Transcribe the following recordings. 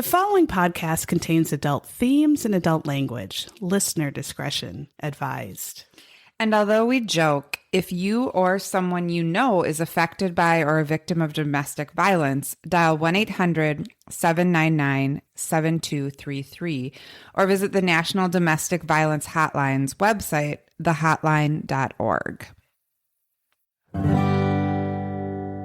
The following podcast contains adult themes and adult language. Listener discretion advised. And although we joke, if you or someone you know is affected by or a victim of domestic violence, dial 1-800-799-7233 or visit the National Domestic Violence Hotline's website, thehotline.org.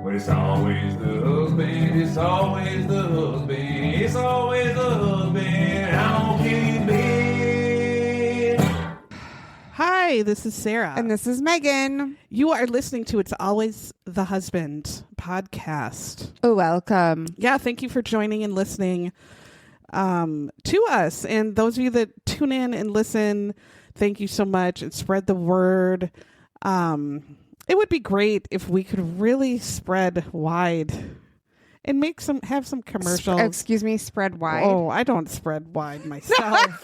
But it's always the husband, it's always the husband, it's always the husband, how can it be? Hi, this is Sarah. And this is Megan. You are listening to It's Always the Husband podcast. Welcome. Yeah, thank you for joining and listening to us. And those of you that tune in and listen, thank you so much. And spread the word. It would be great if we could really spread wide and have some commercials. Excuse me, spread wide? Oh, I don't spread wide myself.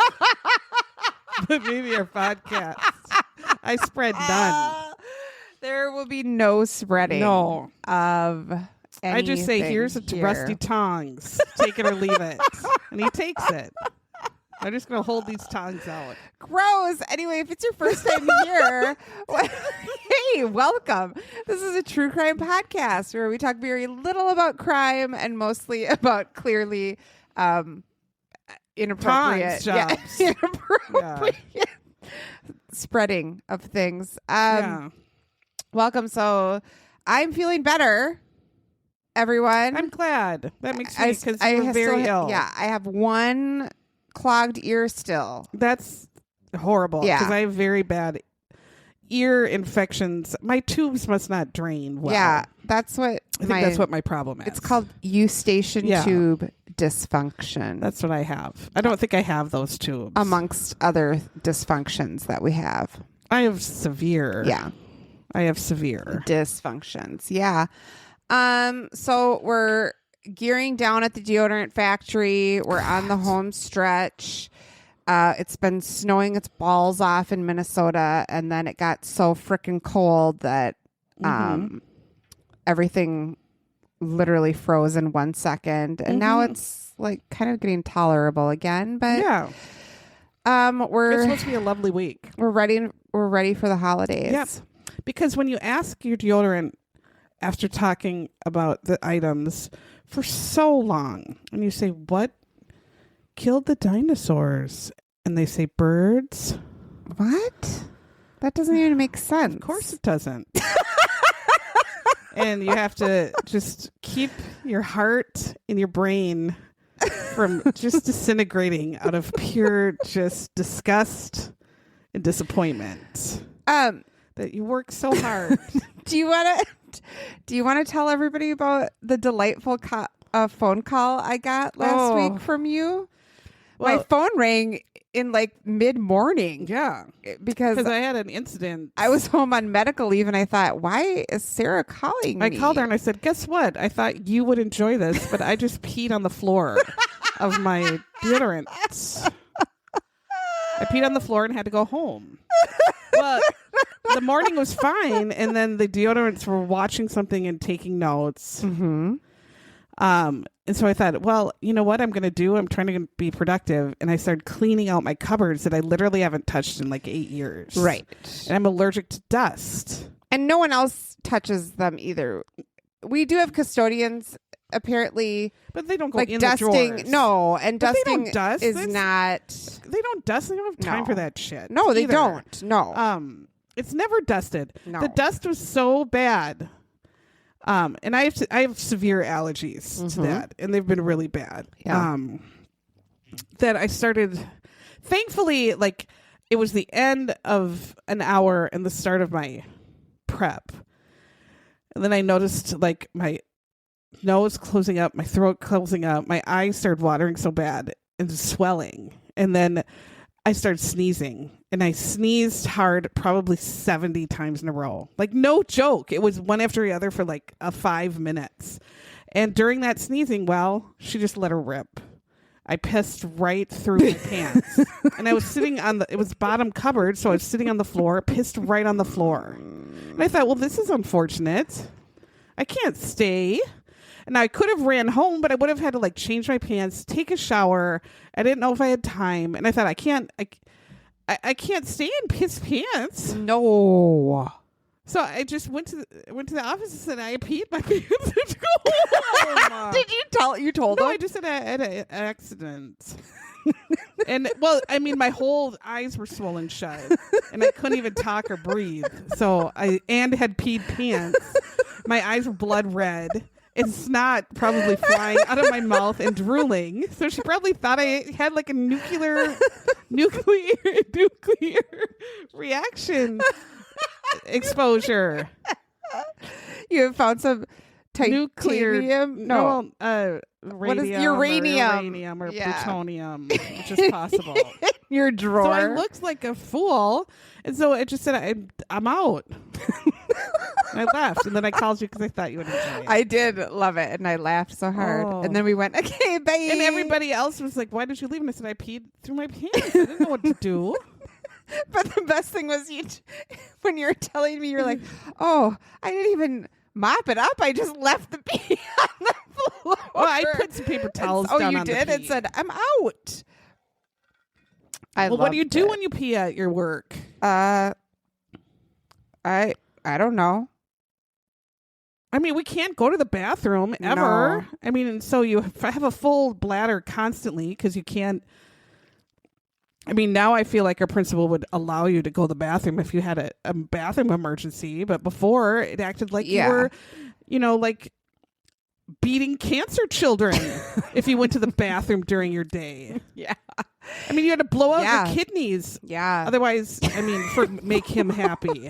But maybe our podcast. I spread none. There will be no spreading of anything. I just say, here's a rusty tongs. Take it or leave it. And he takes it. I'm just going to hold these tongs out. Gross. Anyway, if it's your first time here, hey, welcome. This is a true crime podcast where we talk very little about crime and mostly about clearly inappropriate, inappropriate spreading of things. Welcome. So I'm feeling better, everyone. I'm glad. That makes me, because we're very ill. Yeah, I have one clogged ear still. That's horrible. Yeah, because I have very bad ear infections. My tubes must not drain well. Yeah, that's what I think that's what my problem is. It's called eustachian tube dysfunction. That's what I have. I don't think I have those tubes. Amongst other dysfunctions that we have. I have severe. Yeah. I have severe dysfunctions. Yeah. So we're gearing down at the deodorant factory. We're on the home stretch. It's been snowing its balls off in Minnesota, and then it got so freaking cold that everything literally froze in 1 second, and now it's like kind of getting tolerable again. But it's supposed to be a lovely week. We're ready for the holidays. Yep. Because when you ask your deodorant after talking about the items for so long, and you say, what killed the dinosaurs? And they say birds. What? That doesn't even make sense. Of course it doesn't. And you have to just keep your heart and your brain from just disintegrating out of pure just disgust and disappointment. That you work so hard. Do you want to tell everybody about the delightful phone call I got last week from you? Well, my phone rang in like mid-morning. Yeah. Because I had an incident. I was home on medical leave and I thought, why is Sarah calling me? I called her and I said, guess what? I thought you would enjoy this, but I just peed on the floor of my deodorant. I peed on the floor and had to go home. Well, the morning was fine. And then the deodorants were watching something and taking notes. Mm-hmm. And so I thought, well, you know what I'm going to do? I'm trying to be productive. And I started cleaning out my cupboards that I literally haven't touched in like 8 years. Right. And I'm allergic to dust. And no one else touches them either. We do have custodians, apparently. But they don't go like in dusting. the drawers. No, and but dusting they don't dust. is not. They don't dust. They don't have time for that shit. No, they either. don't. No. It's never dusted. No. The dust was so bad. And I have severe allergies to that, and they've been really bad. Yeah. That I started, thankfully, like it was the end of an hour and the start of my prep. And then I noticed like my nose closing up, my throat closing up, my eyes started watering so bad and swelling. And then I started sneezing, and I sneezed hard probably 70 times in a row. Like, no joke. It was one after the other for like 5 minutes. And during that sneezing, well, she just let her rip. I pissed right through my pants. And I was sitting it was bottom cupboard, so I was sitting on the floor, pissed right on the floor. And I thought, well, this is unfortunate. I can't stay. And I could have ran home, but I would have had to like change my pants, take a shower. I didn't know if I had time, and I thought I can't stay in his pants. No. So I just went to the office and I peed my pants to go home. Did you tell? You told No, him? I just said I had an accident. And well, I mean, my whole eyes were swollen shut, and I couldn't even talk or breathe. So I had peed pants. My eyes were blood red. And snot probably flying out of my mouth and drooling. So she probably thought I had like a nuclear reaction exposure. You have found some titanium? No. What is uranium? Uranium or plutonium, which is possible. Your drawer. So I looked like a fool. And so I just said, I'm out. I left. And then I called you because I thought you would enjoy it. I did love it. And I laughed so hard. Oh. And then we went, okay, bye. And everybody else was like, why did you leave? And I said, I peed through my pants. I didn't know what to do. But the best thing was when you were telling me, you're like, oh, I didn't even mop it up. I just left the pee on the floor. Well, I put some paper towels down on you did? the It pee. said, I'm out. Well, what do you do when you pee at your work? I don't know. I mean, we can't go to the bathroom ever. No. I mean, and so you have a full bladder constantly because you can't. I mean, now I feel like our principal would allow you to go to the bathroom if you had a bathroom emergency. But before, it acted like you were, like beating cancer children if you went to the bathroom during your day. Yeah. I mean, you had to blow out your kidneys. Yeah. Otherwise, I mean, make him happy.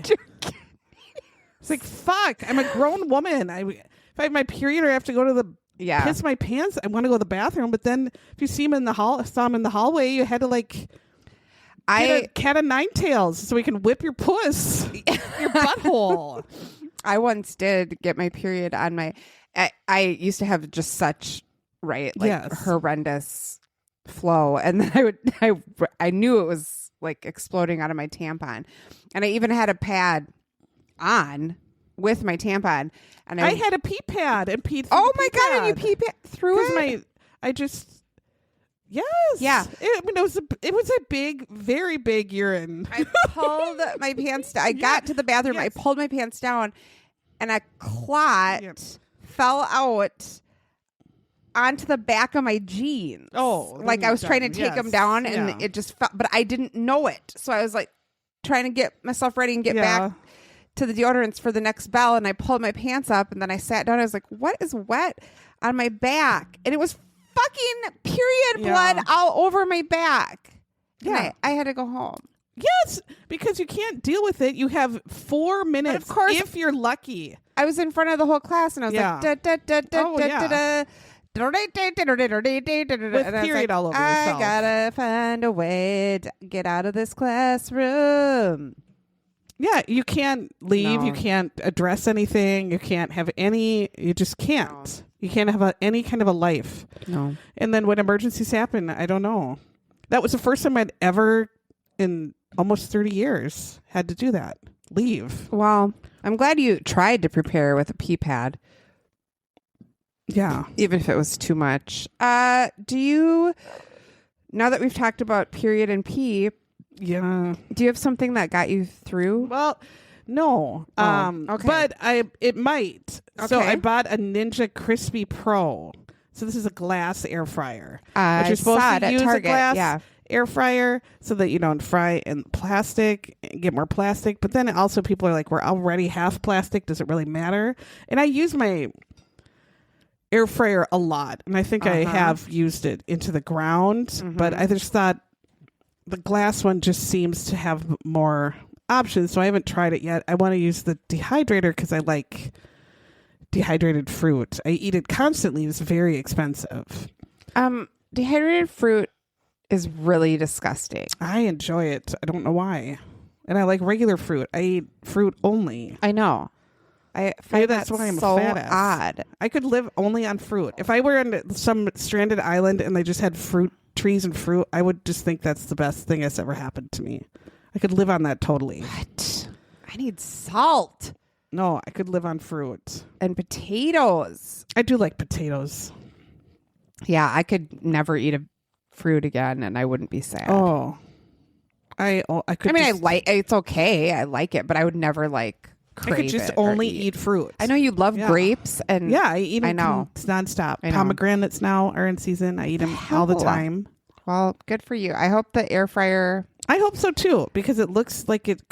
It's like, fuck, I'm a grown woman. If I have my period or I have to go to the piss my pants, I want to go to the bathroom. But then if you saw him in the hallway, you had to like get a cat of nine tails so we can whip your puss, your butthole. I once did get my period on my. I used to have just such horrendous flow, and then I knew it was like exploding out of my tampon, and I even had a pad on with my tampon, and I had a pee pad and peed. Oh my god! And you pee through it? Yes. Yeah. It was a big, very big urine. I pulled my pants down. I got to the bathroom. Yes. I pulled my pants down, and a clot fell out onto the back of my jeans. Oh, like I was trying to take them down, and it just fell, but I didn't know it. So I was like trying to get myself ready and get back to the deodorants for the next bell, and I pulled my pants up, and then I sat down. I was like, what is wet on my back? And it was fucking period blood all over my back. Yeah. I had to go home. Yes, because you can't deal with it. You have 4 minutes, of course, if you're lucky. I was in front of the whole class, and I was like, da, da, da, da, da, da, with period all over yourself. I gotta find a way to get out of this classroom. Yeah, you can't leave. No. You can't address anything. You can't have any. You just can't. No. You can't have any kind of a life. No. And then when emergencies happen, I don't know. That was the first time I'd ever, in almost 30 years, had to do that. Leave. Well, I'm glad you tried to prepare with a pee pad. Yeah. Even if it was too much. Do you, now that we've talked about period and pee, do you have something that got you through? Well, no. Okay. But it might. Okay. So I bought a Ninja Crispy Pro. So this is a glass air fryer. But you're supposed to use a glass air fryer so that you don't fry in plastic and get more plastic. But then also people are like, we're already half plastic. Does it really matter? And I use my air fryer a lot. And I think I have used it into the ground. Mm-hmm. But I just thought the glass one just seems to have more options. So I haven't tried it yet. I want to use the dehydrator because I like dehydrated fruit. I eat it constantly. It's very expensive. Dehydrated fruit is really disgusting. I enjoy it. I don't know why. And I like regular fruit. I eat fruit only. I know. I find that's why I'm so fat ass. Odd. I could live only on fruit. If I were on some stranded island and they just had fruit trees and fruit, I would just think that's the best thing that's ever happened to me. I could live on that totally. What? I need salt. No, I could live on fruit. And potatoes. I do like potatoes. Yeah, I could never eat a fruit again and I wouldn't be sad. Oh, I could. I mean, just, it's okay. I like it, but I would never like crave I could just it or only eat fruit. I know you love Yeah. grapes and Yeah, I eat them. I know. It's nonstop. I know. Pomegranates now are in season. I eat them all the Hell. time. Well, good for you. I hope the air fryer. I hope so too, because it looks like it.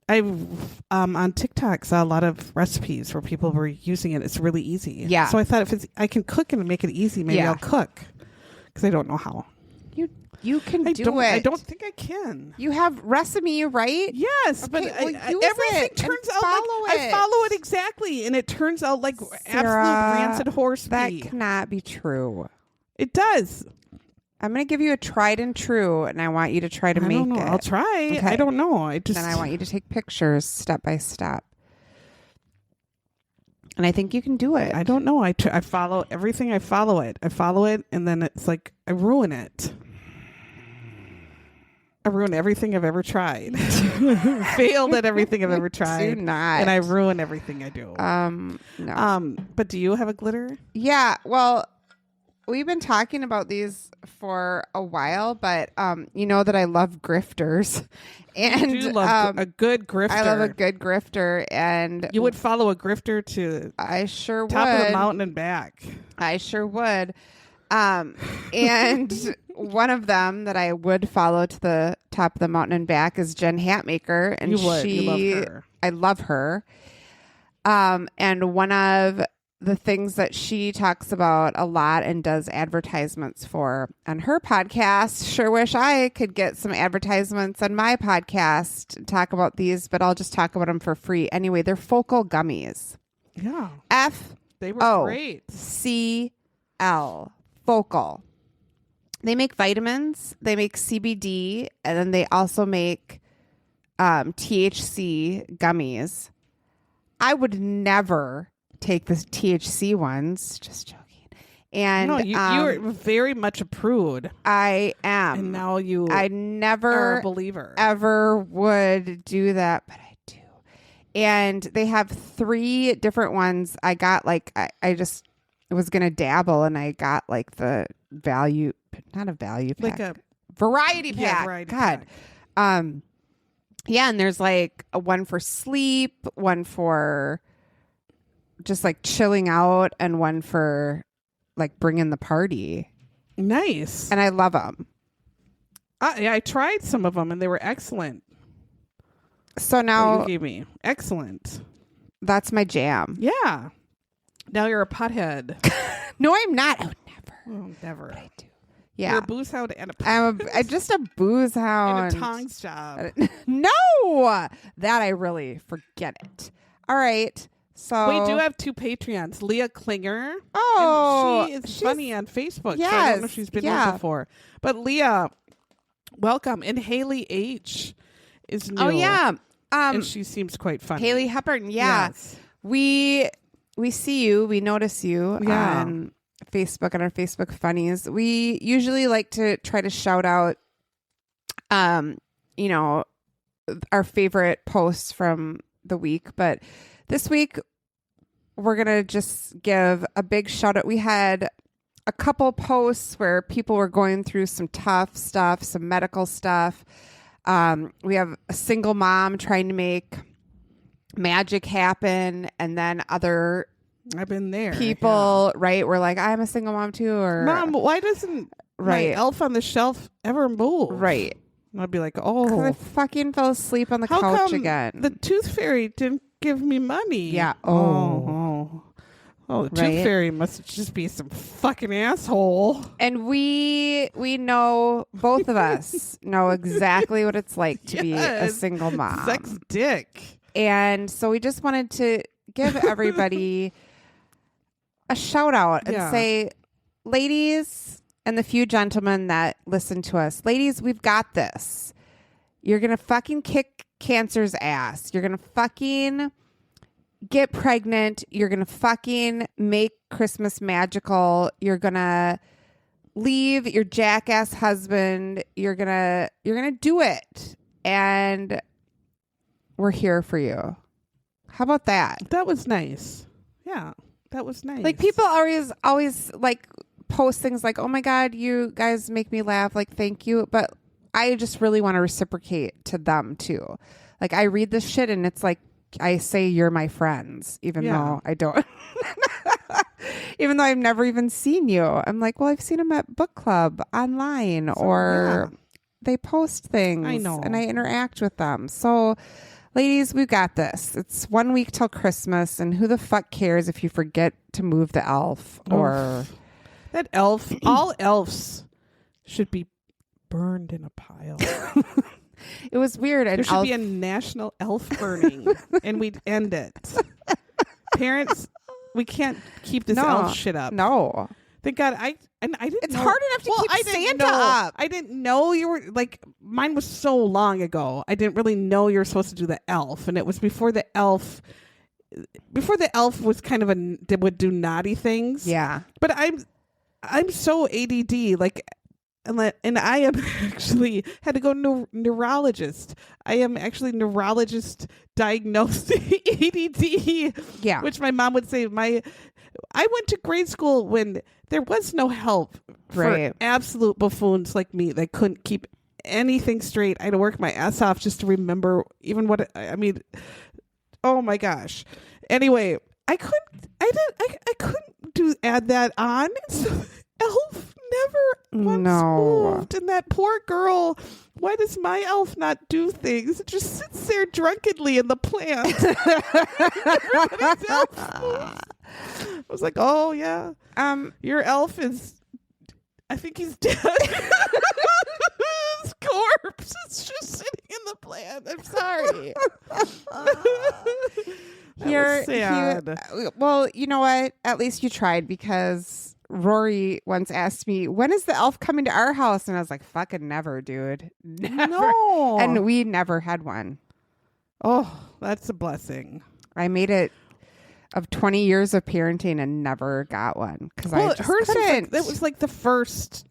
I on TikTok saw a lot of recipes where people were using it. It's really easy. Yeah. So I thought I can cook and make it easy, maybe Yeah. I'll cook, because I don't know how. You can I do don't, it. I don't think I can. You have Recipe, right? Yes, Okay, but well, use everything it and turns out follow like I it. follow it exactly, and it turns out like Sarah, absolute rancid horse That pee. cannot be true. It does. I'm going to give you a tried and true, and I want you to try to I make don't know. it. I'll try. Okay. I don't know. I just Then I want you to take pictures step by step. And I think you can do it. I don't know. I follow everything. I follow it, and then it's like I ruin it. I ruin everything I've ever tried. Failed at everything I've ever tried. Do not. And I ruin everything I do. No. But do you have a glitter? Yeah. Well, we've been talking about these for a while, but you know that I love grifters. And I do love a good grifter. I love a good grifter, and You would follow a grifter to I sure top would. of the mountain and back. I sure would. And one of them that I would follow to the top of the mountain and back is Jen Hatmaker, and You would. You love her. I love her. And one of the things that she talks about a lot and does advertisements for on her podcast. Sure wish I could get some advertisements on my podcast and talk about these, but I'll just talk about them for free. Anyway, they're Focal Gummies. Yeah. They were great. FCL. Focal. They make vitamins, they make CBD, and then they also make THC gummies. I would never take the THC ones. Just joking. And No, you were very much a prude. I am. And now I are never a believer. ever would do that, but I do. And they have 3 different ones. I got I just was going to dabble, and I got like the value, not a value pack, Like a variety pack. Yeah, variety God. pack. Yeah, and there's like a one for sleep, one for just like chilling out, and one for like bringing the party. Nice. And I love them. Yeah, I tried some of them and they were excellent. So That now you gave me excellent. that's my jam. Yeah. Now you're a pothead. No, I'm not. I would never. Oh, never. But I do. Yeah. You're a booze hound and a I'm just a booze hound. and a tongs job. No, that I really forget it. All right. So We do have 2 Patreons. Leah Klinger. Oh, and she's she's- funny on Facebook. So I don't know if Yes, she's been yeah. here before. But Leah, welcome. And Haley H is new. Oh yeah. And she seems quite funny. Haley Hepburn. Yeah. Yes. We see you. We notice you Yeah. on Facebook and our Facebook funnies. We usually like to try to shout out, you know, our favorite posts from the week. But this week, we're going to just give a big shout out. We had a couple posts where people were going through some tough stuff, some medical stuff. We have a single mom trying to make magic happen, and then other I've been there. people, right? We're like, I'm a single mom too, or Yeah. Mom, why doesn't my Right. elf on the shelf ever move? right? And I'd be like, 'Cause I oh, fucking fell asleep on the how couch come again. the tooth fairy didn't give me money? Yeah. Oh, the Right. tooth fairy must just be some fucking asshole. And we know, both of us know exactly what it's like to be a Yes. single mom. Sex dick. And so we just wanted to give everybody a shout out and Yeah. say, ladies, and the few gentlemen that listen to us, ladies, we've got this. You're going to fucking kick cancer's ass. You're going to fucking get pregnant. You're going to fucking make Christmas magical. You're going to leave your jackass husband. You're going to do it. And we're here for you. How about that? That was nice. Yeah, that was nice. Like people always like post things like, "Oh my God, you guys make me laugh." Like, thank you. But I just really want to reciprocate to them too. Like I read this shit and it's like, I say you're my friends, even though I don't. Even though I've never even seen you. I'm like, well, I've seen them at book club online or they post things. I know. And I interact with them. So, ladies, we've got this. It's 1 week till Christmas. And who the fuck cares if you forget to move the elf or... That elf, all elves should be burned in a pile. It was weird. There should be a national elf burning and we'd end it. Parents, we can't keep this elf shit up. No. Thank God I didn't It's know. hard enough to keep Santa up. I didn't know you were like, mine was so long ago. I didn't really know you were supposed to do the elf. And it was before the elf was kind of would do naughty things. Yeah. But I'm so ADD, like, and I am actually had to go neurologist. I am actually neurologist diagnosed ADD. Yeah. Which my mom would say I went to grade school when there was no help for absolute buffoons like me that couldn't keep anything straight. I had to work my ass off just to remember even what I mean. Oh my gosh. Anyway, I couldn't add that on. So elf never once moved, and that poor girl. Why does my elf not do things? It just sits there drunkenly in the plant. Everybody's elf moves. I was like, oh yeah, your elf is. I think he's dead. His corpse is just sitting in the plant. I'm sorry. You're sad. Well, you know what? At least you tried, because Rory once asked me, when is the elf coming to our house? And I was like, fucking never, dude. Never. No. And we never had one. Oh, that's a blessing. I made it of 20 years of parenting and never got one. Because I just hers couldn't. that was like the first.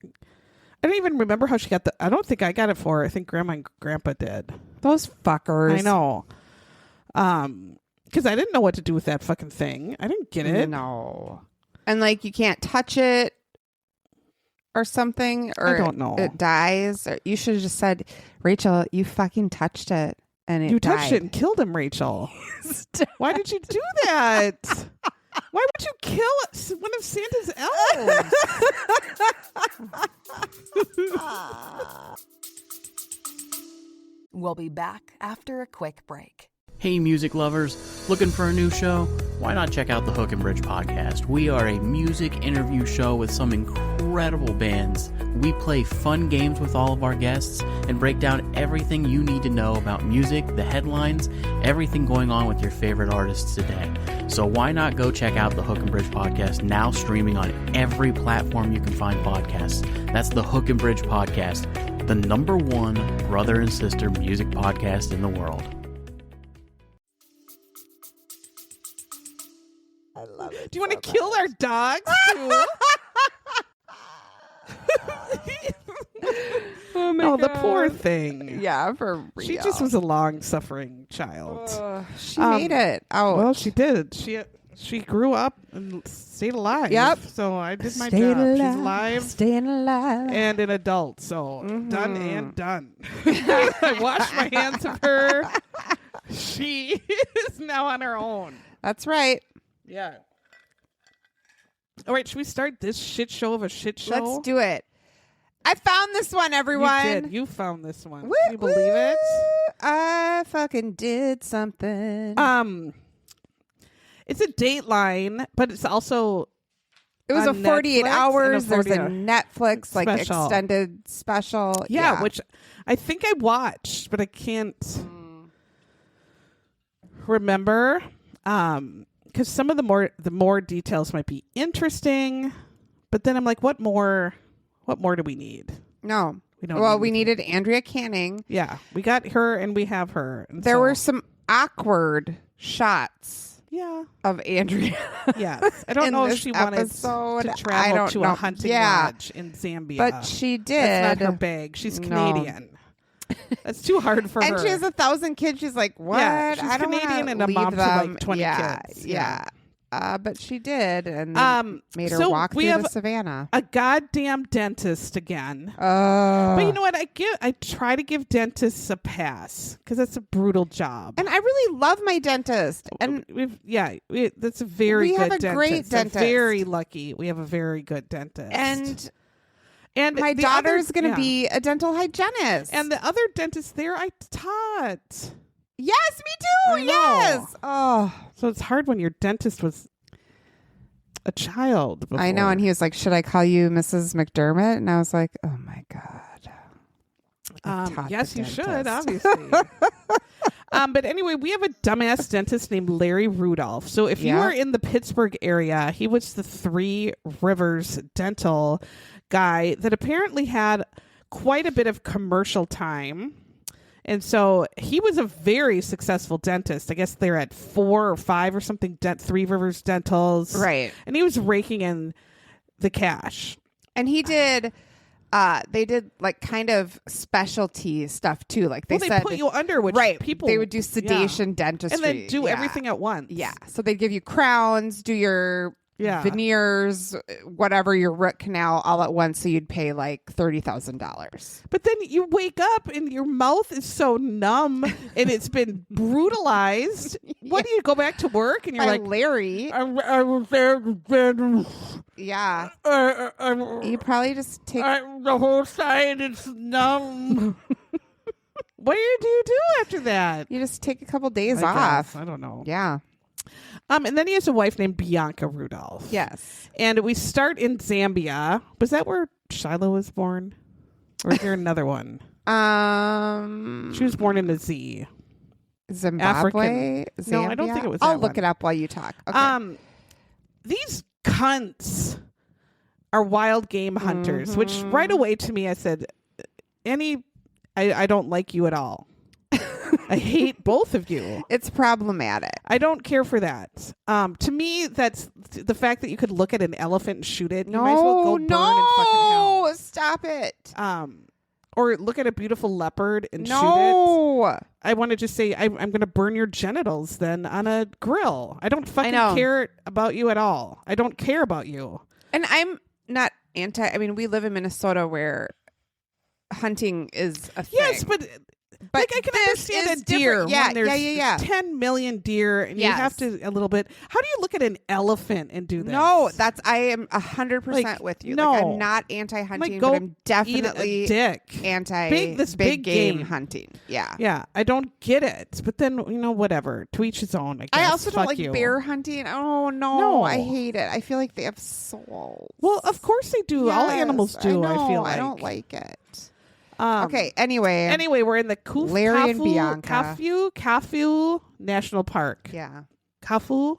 I don't even remember how she got I don't think I got it for her. I think Grandma and Grandpa did. Those fuckers. I know. Because I didn't know what to do with that fucking thing. I didn't get it. No. And like you can't touch it or something, or I don't know. It dies. Or you should have just said, Rachel, you fucking touched it and it You died. touched it and killed him, Rachel. Why did you do that? Why would you kill one of Santa's elves? We'll be back after a quick break. Hey, music lovers, looking for a new show? Why not check out the Hook and Bridge podcast? We are a music interview show with some incredible bands. We play fun games with all of our guests and break down everything you need to know about music, the headlines, everything going on with your favorite artists today. So why not go check out the Hook and Bridge podcast, now streaming on every platform you can find podcasts. That's the Hook and Bridge podcast, the #1 brother and sister music podcast in the world. Do you want to kill our dogs too? Oh my Oh, God. the poor thing. Yeah, for real. She just was a long-suffering child. She made it out. Well, she did. She grew up and stayed alive. Yep. So I did my Stayed job. She's alive, alive staying alive. and an adult. So done and done. I washed my hands of her. She is now on her own. That's right. Yeah. All right, should we start this shit show of a shit show? Let's do it. I found this one, everyone. You did. You found this one. Woo, Can you believe it? I fucking did something. It's a Dateline, but it's also it was on a 48 Netflix hours. and a There's a 40 Netflix like special. extended special. yeah, which I think I watched, but I can't remember. Because some of the more details might be interesting, but then I'm like, what more do we need? No. We don't. Well, need we anything. needed Andrea Canning. Yeah, we got her and we have her. And There so- were some awkward shots Yeah. of Andrea. Yes. I don't in know if this she wanted episode. to I travel don't to know. a hunting Yeah. lodge in Zambia. But she did. That's not her bag. She's No. Canadian. That's too hard for her. And she has 1,000 kids. She's like, what? Yeah, she's I don't Canadian wanna and a leave mom to them. like 20 yeah, kids. Yeah. But she did, and they made her so walk we through have the savannah. A goddamn dentist again. Oh. But you know what? I try to give dentists a pass because that's a brutal job. And I really love my dentist. And that's a very we good have a dentist. great dentist. I'm very lucky. We have a very good dentist. And my the daughter's other- going to yeah. be a dental hygienist. And the other dentist there, I taught. yes, me too. I know. Yes. Oh, So it's hard when your dentist was a child. Before. I know. And he was like, should I call you Mrs. McDermott? And I was like, oh my God. I taught yes, the you should, dentist. obviously. But anyway, we have a dumbass dentist named Larry Rudolph. So if you Yeah. are in the Pittsburgh area, he was the Three Rivers dental guy that apparently had quite a bit of commercial time. And so he was a very successful dentist. I guess they're at 4 or 5 or something, Three Rivers Dentals. Right. And he was raking in the cash. And he did, they did like kind of specialty stuff too. Like they They said, put you under, which right. people... They would do sedation dentistry. And then do Yeah. everything at once. Yeah. So they'd give you crowns, do your veneers, whatever, your root canal all at once. So you'd pay like $30,000. But then you wake up and your mouth is so numb and it's been brutalized. What do you go back to work and you're By like, Larry. I was there. Yeah. You probably just take. The whole side is numb. What do you do after that? You just take a couple days I off. guess. I don't know. Yeah. And then he has a wife named Bianca Rudolph. Yes. And we start in Zambia. Was that where Shiloh was born? Or is there another one? She was born in a Z. Zimbabwe. African. No, I don't Zambia? think it was I'll that look one. it up while you talk. Okay. These cunts are wild game hunters, which right away to me I said, I don't like you at all. I hate both of you. It's problematic. I don't care for that. To me, that's the fact that you could look at an elephant and shoot it. You might as well go burn in fucking hell. No, stop it. Or look at a beautiful leopard and shoot it. No. I want to just say I'm going to burn your genitals then on a grill. I don't fucking know. care about you at all. I don't care about you. And I'm not anti. I mean, we live in Minnesota where hunting is a thing. Yes, but like I can this understand is a deer. different. Yeah, when there's yeah. 10 million deer, and you Yes. have to a little bit. How do you look at an elephant and do this? No, I am 100% Like, with you. no. Like, I'm not anti-hunting, go but I'm definitely eat a dick. anti big game game. hunting. Yeah. Yeah, I don't get it. But then whatever. To each his own. I guess. I also don't Fuck like you. bear hunting. Oh no, No. I hate it. I feel like they have souls. Well, of course they do. All Yes, animals do. I, know. feel like I don't like it. Um, Okay. Anyway, we're in the Larry and Bianca. Kafu National Park. Yeah. Kafu,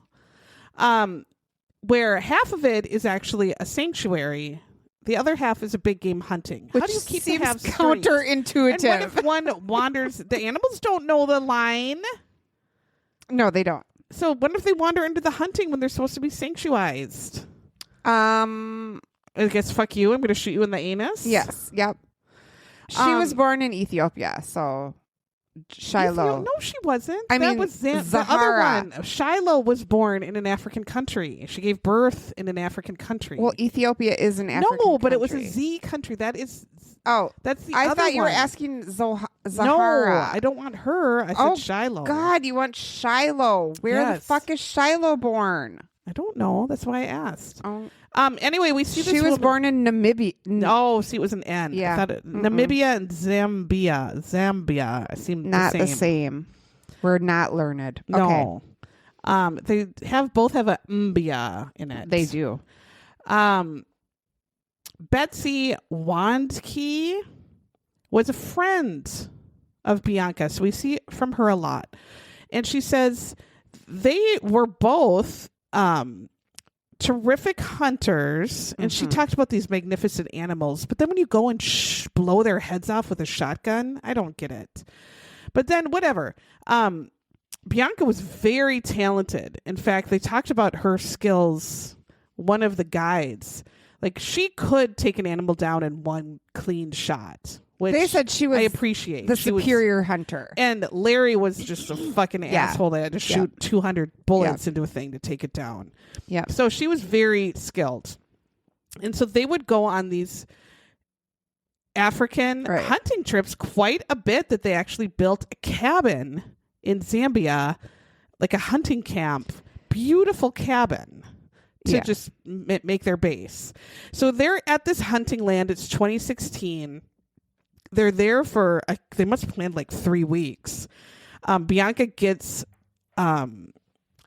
where half of it is actually a sanctuary. The other half is a big game hunting. Which How do you keep seems the halves straight? counterintuitive. And what if one wanders? The animals don't know the line. No, they don't. So what if they wander into the hunting when they're supposed to be sanctuarized? I guess fuck you. I'm going to shoot you in the anus. Yes. Yep. She was born in Ethiopia, so Shiloh. No, she wasn't. I that mean, was the other Zahara. one. Shiloh was born in an African country. She gave birth in an African country. Well, Ethiopia is an African no, but country. it was a Z country. That is. Oh, That's the I other thought you were one. asking Zahara. No, I don't want her. I said Oh, Shiloh. God, you want Shiloh. Where the Yes. fuck is Shiloh born? I don't know. That's why I asked. Oh, Anyway, we see this. she was woman- born in Namibia. No, see, it was an N. Yeah. I thought Namibia and Zambia seem Not the same. We're not learned. No. They both have a mbia in it. They do. Betsy Wandke was a friend of Bianca, so we see from her a lot. And she says they were both terrific hunters, and she talked about these magnificent animals. But then when you go and blow their heads off with a shotgun, I don't get it. But then whatever. Bianca was very talented. In fact, they talked about her skills. One of the guides, like she could take an animal down in one clean shot. which They said she was I appreciate. the She was- superior hunter. and Larry was just a fucking asshole that had to shoot 200 bullets into a thing to take it down. Yeah. So she was very skilled. And so they would go on these African hunting trips quite a bit, that they actually built a cabin in Zambia, like a hunting camp, beautiful cabin to just make their base. So they're at this hunting land. It's 2016. They're there for, they must have planned like 3 weeks. Bianca gets a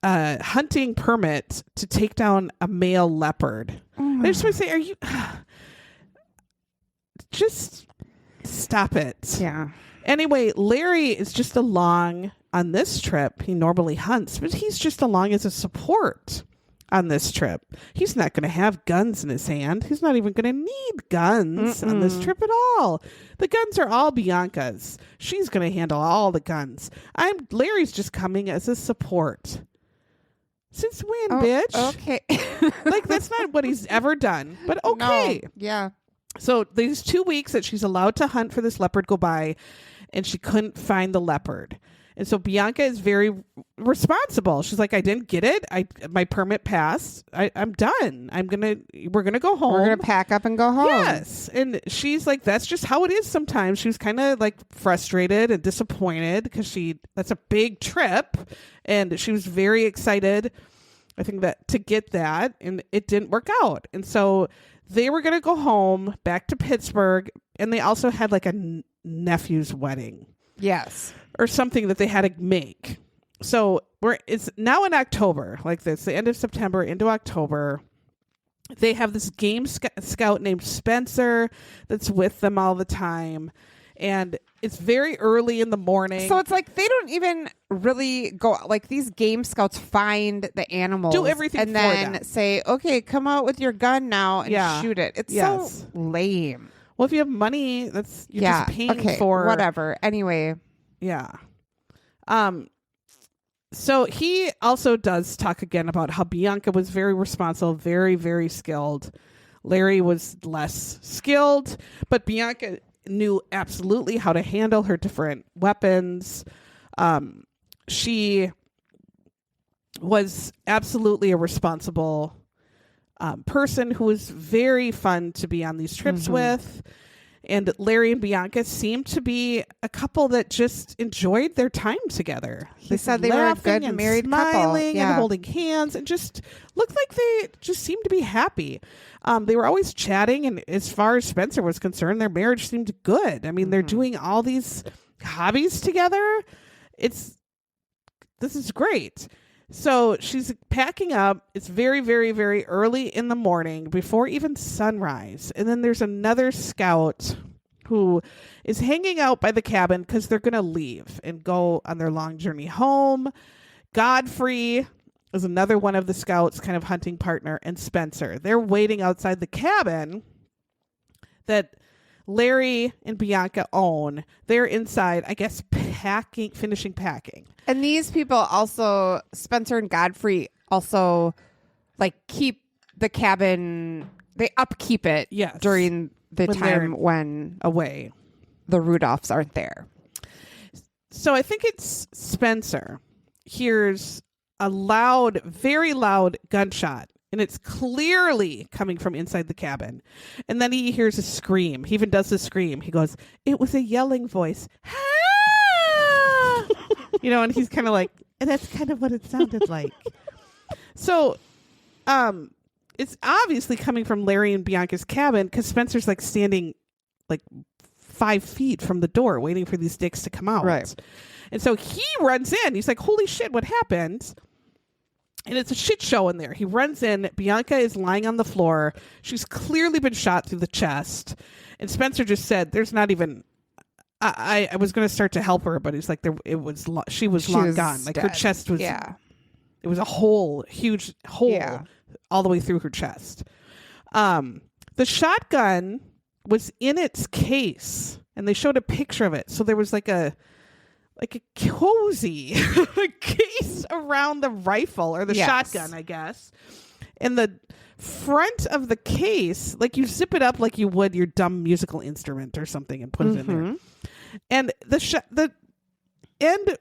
hunting permit to take down a male leopard. I just want to say, are you... Just stop it. Yeah. Anyway, Larry is just along on this trip. He normally hunts, but he's just along as a support on this trip. He's not going to have guns in his hand. He's not even going to need guns on this trip at all. The guns are all Bianca's. She's going to handle all the guns. Larry's just coming as a support. Since when, bitch? Okay. Like, that's not what he's ever done, but okay. No. Yeah. So these 2 weeks that she's allowed to hunt for this leopard go by, and she couldn't find the leopard. And so Bianca is very responsible. She's like, I didn't get it. My permit passed. I'm done. We're gonna go home. We're gonna pack up and go home. Yes. And she's like, that's just how it is sometimes. She was kind of like frustrated and disappointed because that's a big trip, and she was very excited, I think, that to get that, and it didn't work out. And so they were going to go home back to Pittsburgh, and they also had like a nephew's wedding. Yes. Or something that they had to make. So it's now in October, like this, the end of September into October. They have this game scout named Spencer that's with them all the time. And it's very early in the morning. So it's like they don't even really go, like, these game scouts find the animals, do everything and for then them. say, okay, come out with your gun now and shoot it. It's so lame. Well, if you have money, you're just paying for whatever. Anyway. Yeah. So he also does talk again about how Bianca was very responsible, very, very skilled. Larry was less skilled, but Bianca knew absolutely how to handle her different weapons. She was absolutely a responsible person who was very fun to be on these trips with. And Larry and Bianca seemed to be a couple that just enjoyed their time together. They said they were a good and married couple. smiling and holding hands, and just looked like they just seemed to be happy. They were always chatting, and as far as Spencer was concerned, their marriage seemed good. I mean, they're doing all these hobbies together. This is great. So she's packing up. It's very, very, very early in the morning, before even sunrise. And then there's another scout who is hanging out by the cabin because they're going to leave and go on their long journey home. Godfrey is another one of the scouts' kind of hunting partner, and Spencer. They're waiting outside the cabin that Larry and Bianca own. They're inside, I guess, finishing packing. And these people also, Spencer and Godfrey, also like keep the cabin, they upkeep it during the time when away the Rudolphs aren't there. So I think it's Spencer hears a loud, very loud gunshot, and it's clearly coming from inside the cabin. And then he hears a scream. He even does the scream. He goes, it was a yelling voice. And he's kind of like, and that's kind of what it sounded like. So it's obviously coming from Larry and Bianca's cabin, because Spencer's like standing like 5 feet from the door waiting for these dicks to come out. Right. And so he runs in. He's like, holy shit, what happened? And it's a shit show in there. He runs in. Bianca is lying on the floor. She's clearly been shot through the chest. And Spencer just said, there's not even... I was going to start to help her, but he's like, she was long gone. Like, her chest was... Yeah. It was a huge hole all the way through her chest. The shotgun was in its case, and they showed a picture of it. So there was like a cozy case around the rifle, or the shotgun, I guess. And the front of the case, like you zip it up like you would your dumb musical instrument or something and put it in there. And the end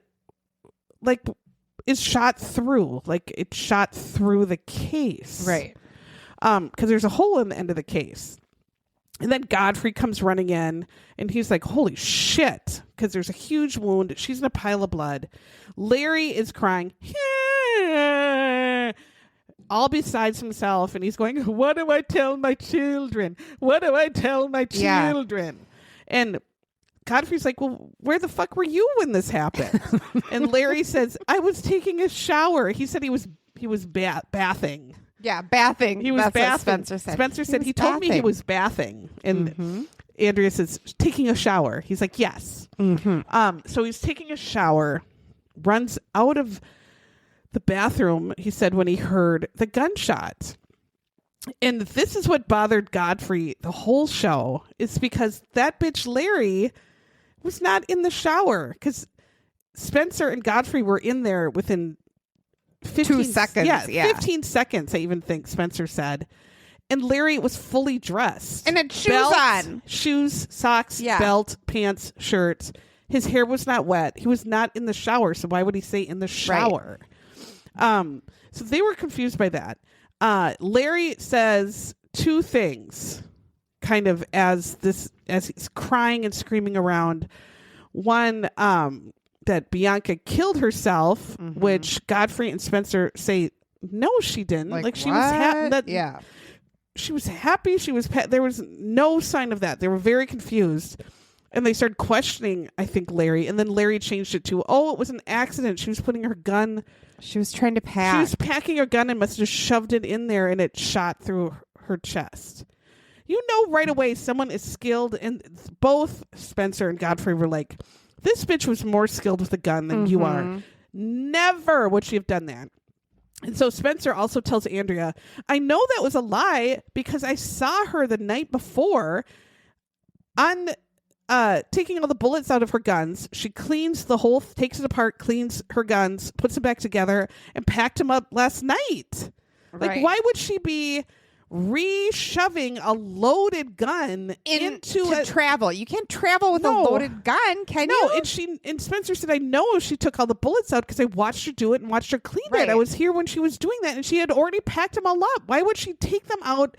like is shot through, like it shot through the case. Right. Because there's a hole in the end of the case. And then Godfrey comes running in and he's like, holy shit, because there's a huge wound. She's in a pile of blood. Larry is crying, all besides himself. And he's going, what do I tell my children? What do I tell my children? And Godfrey's like, well, where the fuck were you when this happened? And Larry says, I was taking a shower. He said he was bathing. Yeah, bathing. He was That's bathing. what Spencer said. Spencer said he told me he was bathing. And Andrea says, taking a shower. He's like, yes. So he's taking a shower, runs out of the bathroom, he said, when he heard the gunshot. And this is what bothered Godfrey the whole show, is because that bitch Larry was not in the shower, because Spencer and Godfrey were in there within 2 seconds. Yeah, Yeah. 15 seconds, I even think Spencer said. And Larry was fully dressed. And had shoes Belt, on. Shoes, socks, belt, pants, shirt. His hair was not wet. He was not in the shower. So why would he say in the shower? Right. So they were confused by that. Larry says two things kind of as he's crying and screaming around. One, that Bianca killed herself, which Godfrey and Spencer say, no, she didn't. Like she was she was happy. She was there was no sign of that. They were very confused. And they started questioning, I think, Larry. And then Larry changed it to, it was an accident. She was putting her gun. She was trying to pack. She was packing her gun and must have just shoved it in there and it shot through her chest. You know right away someone is skilled. And both Spencer and Godfrey were like, this bitch was more skilled with a gun than you are. Never would she have done that. And so Spencer also tells Andrea, I know that was a lie because I saw her the night before on taking all the bullets out of her guns. She cleans the whole, takes it apart, cleans her guns, puts them back together, and packed them up last night. Like, why would she be re-shoving a loaded gun into travel? You can't travel with a loaded gun, can you? No, and Spencer said, I know she took all the bullets out because I watched her do it and watched her clean it. I was here when she was doing that, and she had already packed them all up. Why would she take them out,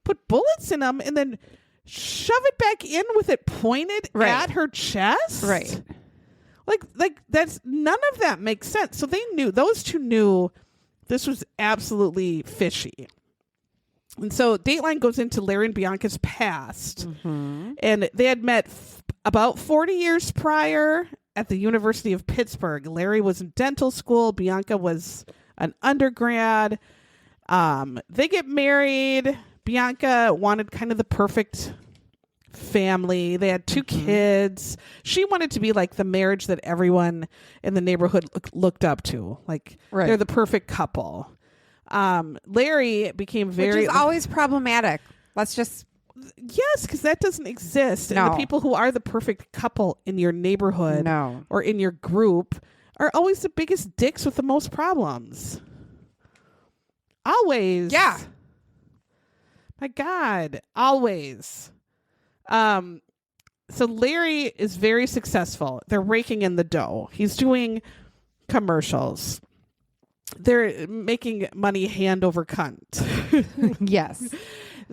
put bullets in them, and then shove it back in with it pointed at her chest? Right. Like that's, none of that makes sense. So those two knew this was absolutely fishy. And so Dateline goes into Larry and Bianca's past. And they had met about 40 years prior at the University of Pittsburgh. Larry was in dental school. Bianca was an undergrad. They get married. Bianca wanted kind of the perfect family. They had 2 kids. She wanted to be like the marriage that everyone in the neighborhood looked up to. Like they're the perfect couple. Larry became very... Which is always problematic. Let's just... Yes, because that doesn't exist. No. And the people who are the perfect couple in your neighborhood or in your group are always the biggest dicks with the most problems. Always. Yeah. My God. Always. So Larry is very successful. They're raking in the dough. He's doing commercials. They're making money hand over cunt. Yes.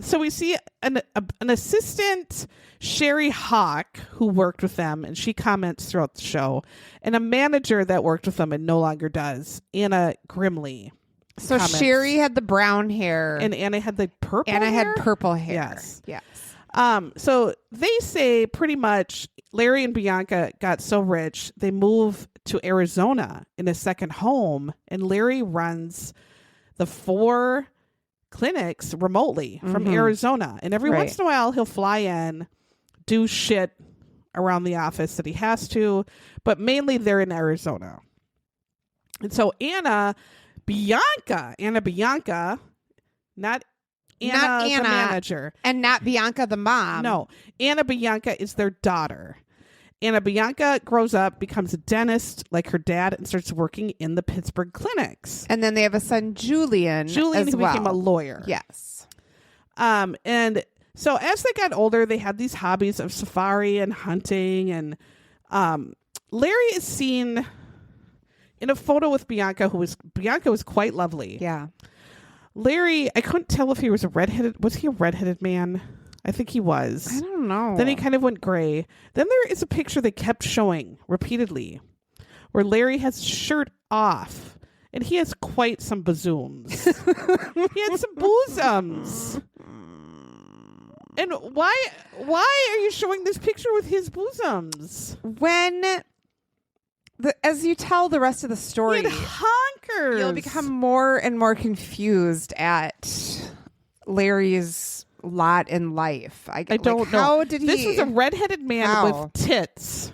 So we see an assistant, Sherry Hawk, who worked with them, and she comments throughout the show, and a manager that worked with them and no longer does, Anna Grimley. So comments. Sherry had the brown hair. And Anna had the purple hair? Anna had purple hair. Yes. Yes. So they say pretty much Larry and Bianca got so rich, they move to Arizona in a second home, and Larry runs the 4 clinics remotely from Arizona. And every once in a while, he'll fly in, do shit around the office that he has to, but mainly they're in Arizona. And so Anna Bianca, not Anna, the manager. And not Bianca, the mom. No, Anna Bianca is their daughter. Anna Bianca grows up, becomes a dentist like her dad, and starts working in the Pittsburgh clinics. And then they have a son, Julian as who well. became a lawyer. Yes. And so as they got older, they had these hobbies of safari and hunting. And Larry is seen in a photo with Bianca, Bianca was quite lovely. Yeah. Larry, I couldn't tell if he was was he a redheaded man? I think he was. I don't know. Then he kind of went gray. Then there is a picture they kept showing repeatedly where Larry has his shirt off and he has quite some bazooms. He had some bosoms. And why are you showing this picture with his bosoms? When as you tell the rest of the story, He had honkers. you'll become more and more confused at Larry's lot in life. I don't know. How did he? This was a redheaded man How? with tits.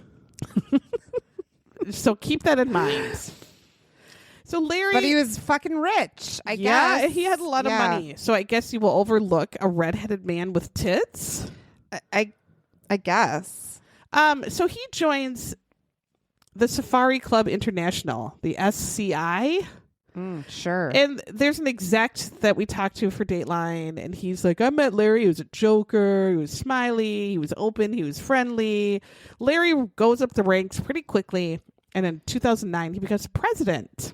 So keep that in mind. So Larry, But he was fucking rich. I yeah, guess. he had a lot of money. So I guess you will overlook a redheaded man with tits. I guess. So he joins the Safari Club International, the SCI. Sure. And there's an exec that we talked to for Dateline, and he's like, I met Larry. He was a joker. He was smiley. He was open. He was friendly. Larry goes up the ranks pretty quickly, and in 2009, he becomes president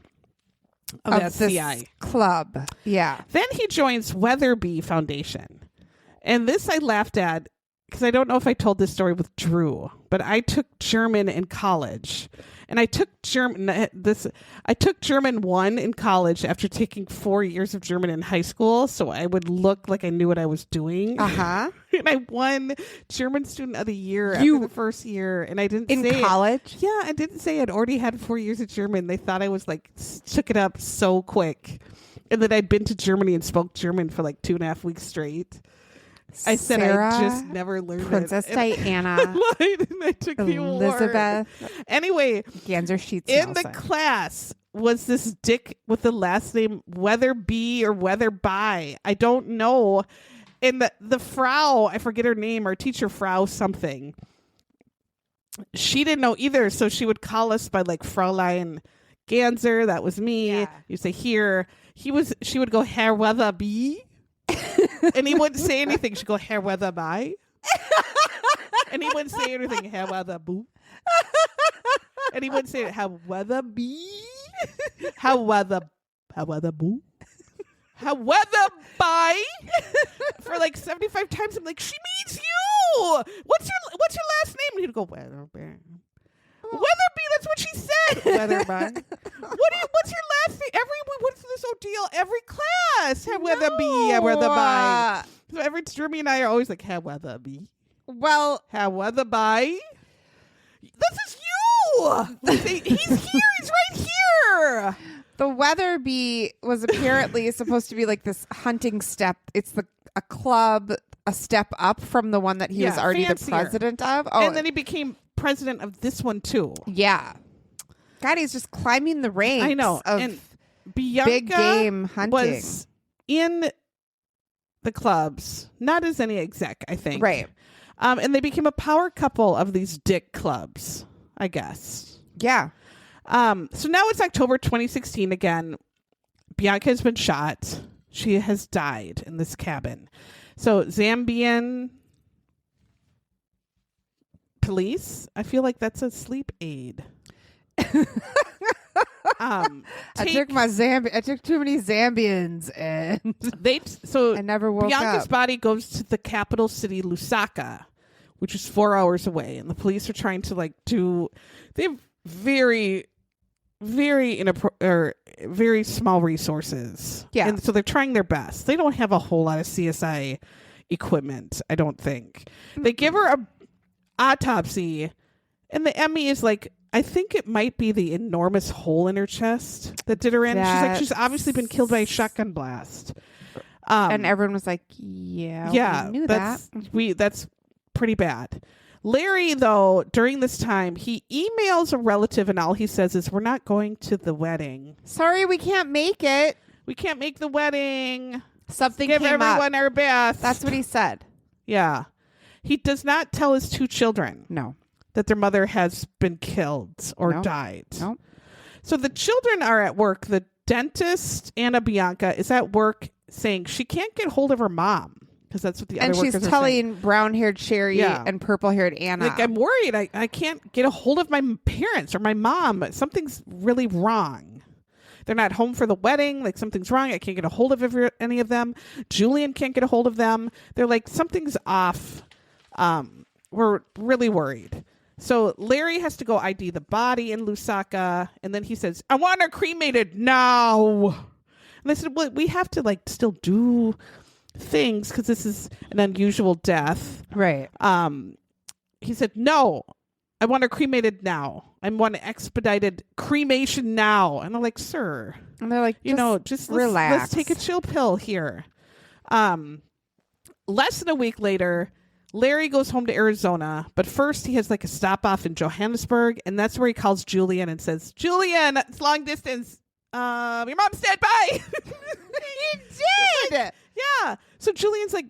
of the SCI this club. Yeah. Then he joins Weatherby Foundation. And this I laughed at because I don't know if I told this story with Drew, but I took German in college. And I took German 1 in college after taking 4 years of German in high school, so I would look like I knew what I was doing. Uh-huh. And I won German Student of the Year after the first year, and I didn't In say college? Yeah, I didn't say I'd already had 4 years of German. They thought I was like took it up so quick, and that I'd been to Germany and spoke German for like 2.5 weeks straight. I said Sarah, I just never learned Princess it. Diana, And I took the award. Elizabeth, Anyway, Ganser Sheets in the class was this dick with the last name Weatherby or Weatherby. I don't know. And the Frau, I forget her name, our teacher Frau something. She didn't know either, so she would call us by like Fraulein Ganser. That was me. Yeah. You say here. She would go Herr Weatherby. And he wouldn't say anything. She'd go, Herr Weatherby. And he wouldn't say anything, Herr Weatherboo. And he wouldn't say it, Herr Weatherby. Herr Weatherboo. Herr Weatherby. For like 75 times, I'm like, she means you. What's your last name? And he'd go, Weatherby. Weatherby, that's what she said. Weatherby. What's your last name? We went through this ordeal every class. Herr Weatherby, Herr Weatherby. So Jeremy and I are always like, Herr Weatherby. Well, Herr Weatherby. This is you. He's here. He's right here. the Weatherby was apparently supposed to be like this hunting step. It's a club, a step up from the one that he was already fancier. the president of. Oh, And then he became president of this one too. yeah. God, he's just climbing the ranks. I know. Of And Bianca big game hunting. was in the clubs, not as any exec, I think. Right. And they became a power couple of these dick clubs, I guess. Yeah. So now it's October 2016 again. Bianca has been shot. She has died in this cabin. So Zambian police, I feel like that's a sleep aid. I took too many Zambians and I never woke Bianca's up. body goes to the capital city Lusaka, which is 4 hours away, and the police are trying to they have very very small resources. Yeah. And so they're trying their best. They don't have a whole lot of CSI equipment, I don't think. They give her a autopsy, and the ME is like, I think it might be the enormous hole in her chest that did her in. She's obviously been killed by a shotgun blast. And everyone was like, yeah, we knew that. That's pretty bad. Larry, though, during this time, he emails a relative, and all he says is, we're not going to the wedding. Sorry, we can't make it. We can't make the wedding. Something Give came everyone up. our best. That's what he said. Yeah. He does not tell his two children. No. that their mother has been killed or Nope. died. Nope. So the children are at work. The dentist, Anna Bianca, is at work saying she can't get hold of her mom because that's what the And other she's workers are saying. telling brown-haired Sherry Yeah. and purple-haired Anna. Like, I'm worried. I can't get a hold of my parents or my mom. Something's really wrong. They're not home for the wedding. Like, something's wrong. I can't get a hold of any of them. Julian can't get a hold of them. They're like, something's off. We're really worried. So Larry has to go ID the body in Lusaka. And then he says, I want her cremated now. And I said, well, we have to like still do things because this is an unusual death. right. He said, no, I want her cremated now. I want expedited cremation now. And I'm like, sir, And they're like, just relax. let's take a chill pill here. Less than a week later, Larry goes home to Arizona, but first he has like a stop off in Johannesburg, and that's where he calls Julian and says, Julian, it's long distance. Your mom's dead. Bye. He did. Yeah. So Julian's like,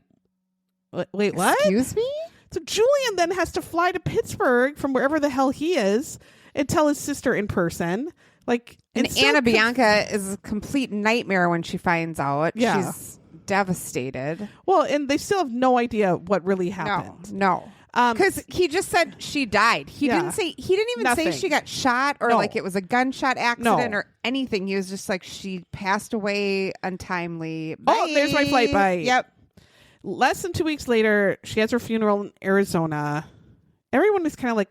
wait, what? Excuse me? So Julian then has to fly to Pittsburgh from wherever the hell he is and tell his sister in person. Like, And it's so Anna Bianca is a complete nightmare when she finds out. Yeah. She's devastated. Well, and they still have no idea what really happened. No. Because he just said she died. He Yeah. didn't say. He didn't even Nothing. say she got shot or No. like it was a gunshot accident No. or anything. He was just like she passed away untimely. Oh, there's my flight. Bye. Yep. Less than 2 weeks later, she has her funeral in Arizona. Everyone is kind of like,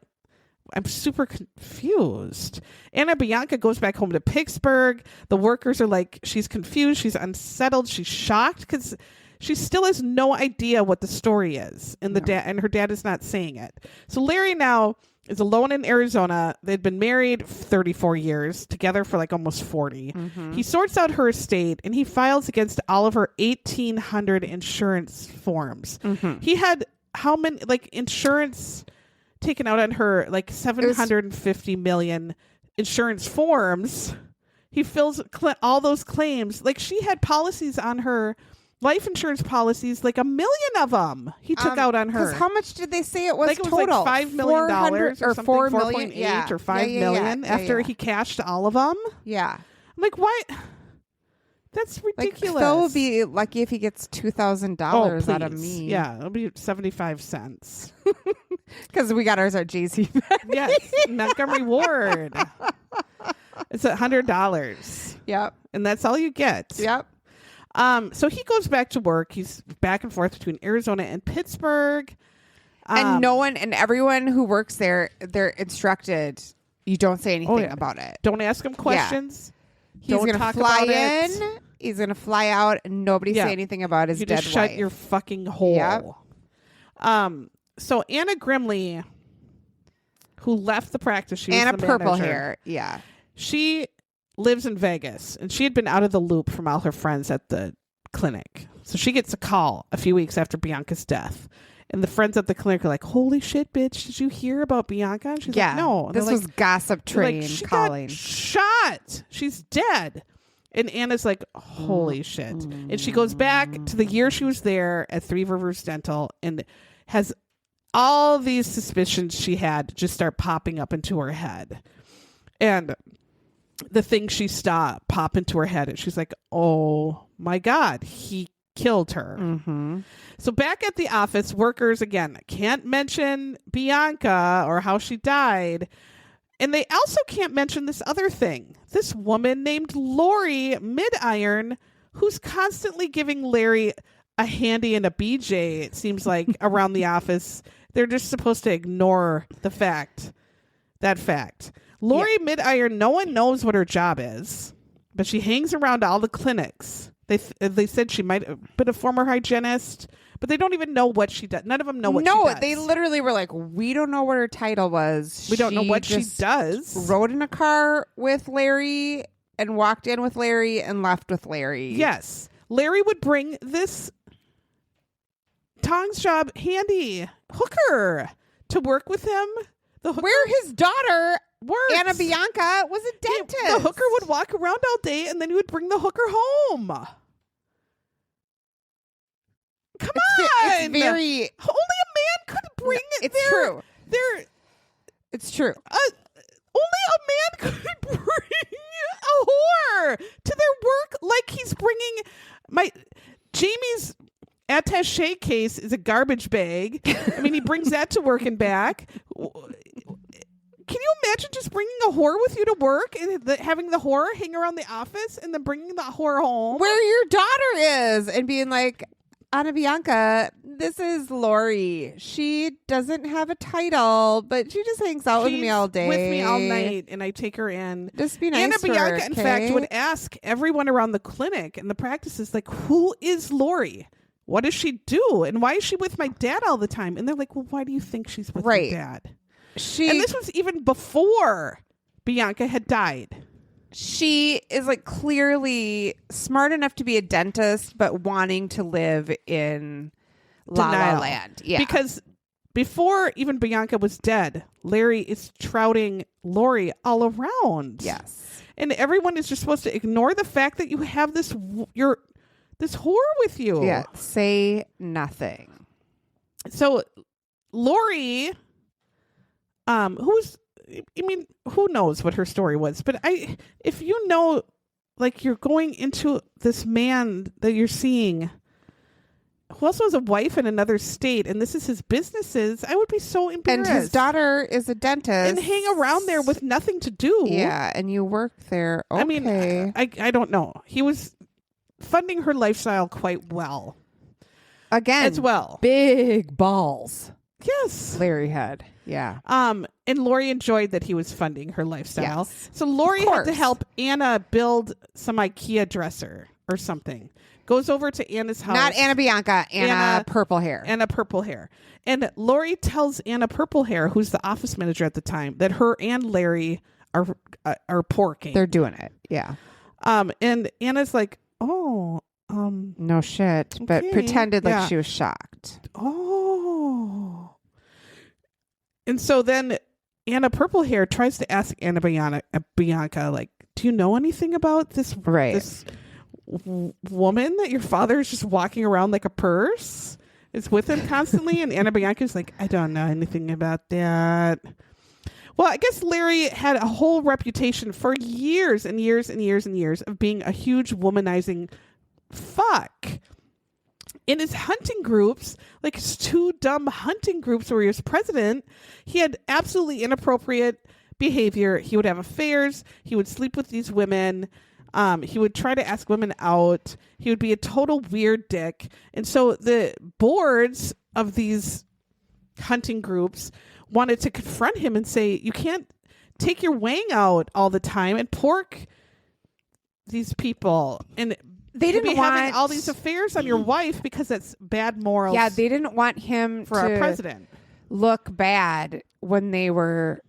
I'm super confused. Anna Bianca goes back home to Pittsburgh. The workers are like, she's confused. She's unsettled. She's shocked because she still has no idea what the story is. And and her dad is not saying it. So Larry now is alone in Arizona. They'd been married 34 years, together for like almost 40. He sorts out her estate and he files against all of her 1,800 insurance forms. He had how many like insurance taken out on her, like 750 million insurance forms. He fills all those claims. Like she had policies on her, life insurance policies, like 1 million of them he took out on her. Because how much did they say it was Like it was total? like $5 million or something, 4 4.8 million? Yeah. or 5 Yeah, million yeah, after yeah. he cashed all of them. Yeah. I'm like, why? That's Like ridiculous. Phil would be lucky if he gets $2,000 out of please. me. Yeah, it'll be 75 cents. Because we got ours at JC. Yes, Montgomery Ward. It's $100, Yep. and that's all you get. Yep. So he goes back to work. He's back and forth between Arizona and Pittsburgh. And no one and everyone who works there, they're instructed, you don't say anything about it. Don't ask him questions. He's Don't going to talk fly about it. in. He's going to fly out and nobody Yeah. say anything about his You dead just shut wife. your fucking hole. Yep. So Anna Grimley, who left the practice, she was Anna the purple manager. hair. Yeah. She lives in Vegas, and she had been out of the loop from all her friends at the clinic. So she gets a call a few weeks after Bianca's death. And the friends at the clinic are like, holy shit, bitch, did you hear about Bianca? And she's Yeah. like, no. And This they're was like, gossip they're like, train she calling. got shot. She's dead. And Anna's like, holy shit. And she goes back to the year she was there at Three Rivers Dental and has all these suspicions she had just start popping up into her head. And the things she saw pop into her head. And she's like, oh my God, he killed her. So back at the office, workers, again, can't mention Bianca or how she died. And they also can't mention this other thing. This woman named Lori Midiron, who's constantly giving Larry a handy and a BJ, it seems like, around the office. They're just supposed to ignore that fact. Lori Midiron, no one knows what her job is, but she hangs around all the clinics. They said she might have been a former hygienist, but they don't even know what she does. None of them know what she does. No, they literally were like, we don't know what her title was. We don't know what she just does. Rode in a car with Larry and walked in with Larry and left with Larry. Yes. Larry would bring this Tong's job handy hooker to work with him. The hooker Where his daughter, works. Anna Bianca, was a dentist. The hooker would walk around all day, and then he would bring the hooker home. Come on. It's very... Only a man could bring It's true. It's true. Only a man could bring a whore to their work like he's bringing Jamie's attaché case is a garbage bag. I mean, he brings that to work and back. Can you imagine just bringing a whore with you to work and having the whore hang around the office and then bringing the whore home? Where your daughter is and being like, Anna Bianca, this is Lori. She doesn't have a title, but she just hangs out with me all day. With me all night, and I take her in. Just be nice Anna to Bianca, her, in okay? fact, would ask everyone around the clinic and the practices, like, who is Lori? What does she do? And why is she with my dad all the time? And they're like, well, why do you think she's with your dad? And this was even before Bianca had died. She is like clearly smart enough to be a dentist, but wanting to live in La La Land. Yeah. Because before even Bianca was dead, Larry is trouting Lori all around. Yes. And everyone is just supposed to ignore the fact that you have this whore with you. Yeah. Say nothing. So Lori, who knows what her story was, but if you know, like, you're going into this man that you're seeing who also has a wife in another state and this is his businesses, I would be so embarrassed. And his daughter is a dentist. And hang around there with nothing to do. Yeah, and you work there. Okay. I mean, I don't know. He was funding her lifestyle quite well. Again, as well. Big balls. Yes. Larry had. Yeah. And Lori enjoyed that he was funding her lifestyle. Yes. So Lori had to help Anna build some IKEA dresser or something. Goes over to Anna's house. Not Anna Bianca, Anna Purple Hair. Anna Purple Hair. And Lori tells Anna Purple Hair, who's the office manager at the time, that her and Larry are porking. They're doing it. Yeah. And Anna's like, oh, no shit, but okay, pretended like she was shocked. Oh. And so then Anna Purple Hair tries to ask Anna Bianca, like, do you know anything about this woman that your father is just walking around like a purse? Is with him constantly? And Anna Bianca's like, I don't know anything about that. Well, I guess Larry had a whole reputation for years and years and years and years of being a huge womanizing fuck. In his hunting groups, like his two dumb hunting groups where he was president, he had absolutely inappropriate behavior. He would have affairs. He would sleep with these women. He would try to ask women out. He would be a total weird dick. And so the boards of these hunting groups wanted to confront him and say, you can't take your wang out all the time and pork these people. And they didn't be having all these affairs on your wife because that's bad morals. Yeah, they didn't want him for our president look bad when they were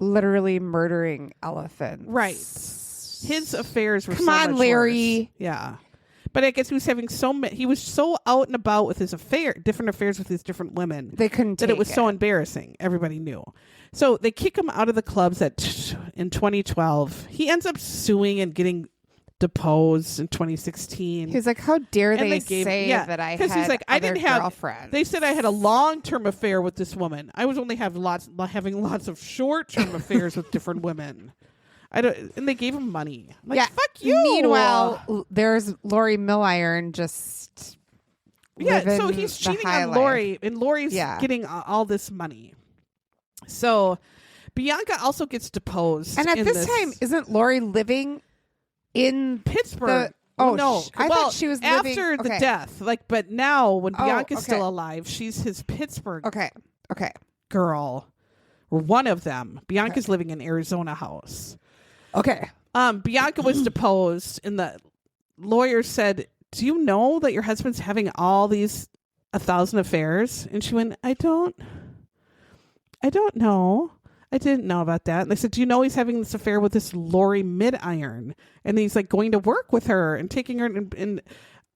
literally murdering elephants. Right. His affairs were Come on, Larry. Worse. Yeah. But I guess he was having he was so out and about with his different affairs with his different women. They couldn't that it was so embarrassing. Everybody knew. So they kick him out of the clubs in 2012. He ends up suing and getting deposed in 2016. He's like, how dare they say that I had he's like, I didn't have girlfriends. They said I had a long-term affair with this woman. I was only having lots of short-term affairs with different women. And they gave him money. I'm like, fuck you. Meanwhile, there's Lori Milliron just so he's cheating on Lori, and Lori's getting all this money. So Bianca also gets deposed. And at this time, isn't Lori living in Pittsburgh? No. I thought she was living after the death. But now when Bianca's still alive, she's his Pittsburgh girl. Or one of them. Bianca's living in Arizona house. Okay. Bianca was deposed, and the lawyer said, do you know that your husband's having all these 1,000 affairs? And she went, I don't know. I didn't know about that. And they said, do you know he's having this affair with this Lori Midiron? And he's like going to work with her and taking her, and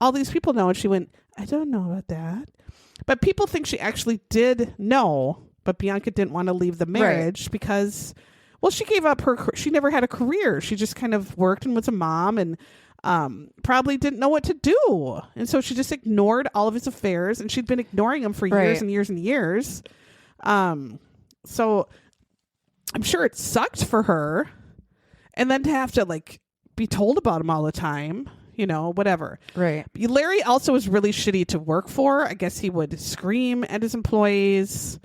all these people know. And she went, I don't know about that. But people think she actually did know, but Bianca didn't want to leave the marriage because, well, she gave up she never had a career. She just kind of worked and was a mom and probably didn't know what to do. And so she just ignored all of his affairs, and she'd been ignoring him for years and years and years. So I'm sure it sucked for her. And then to have to like be told about him all the time, you know, whatever. Right. Larry also was really shitty to work for. I guess he would scream at his employees.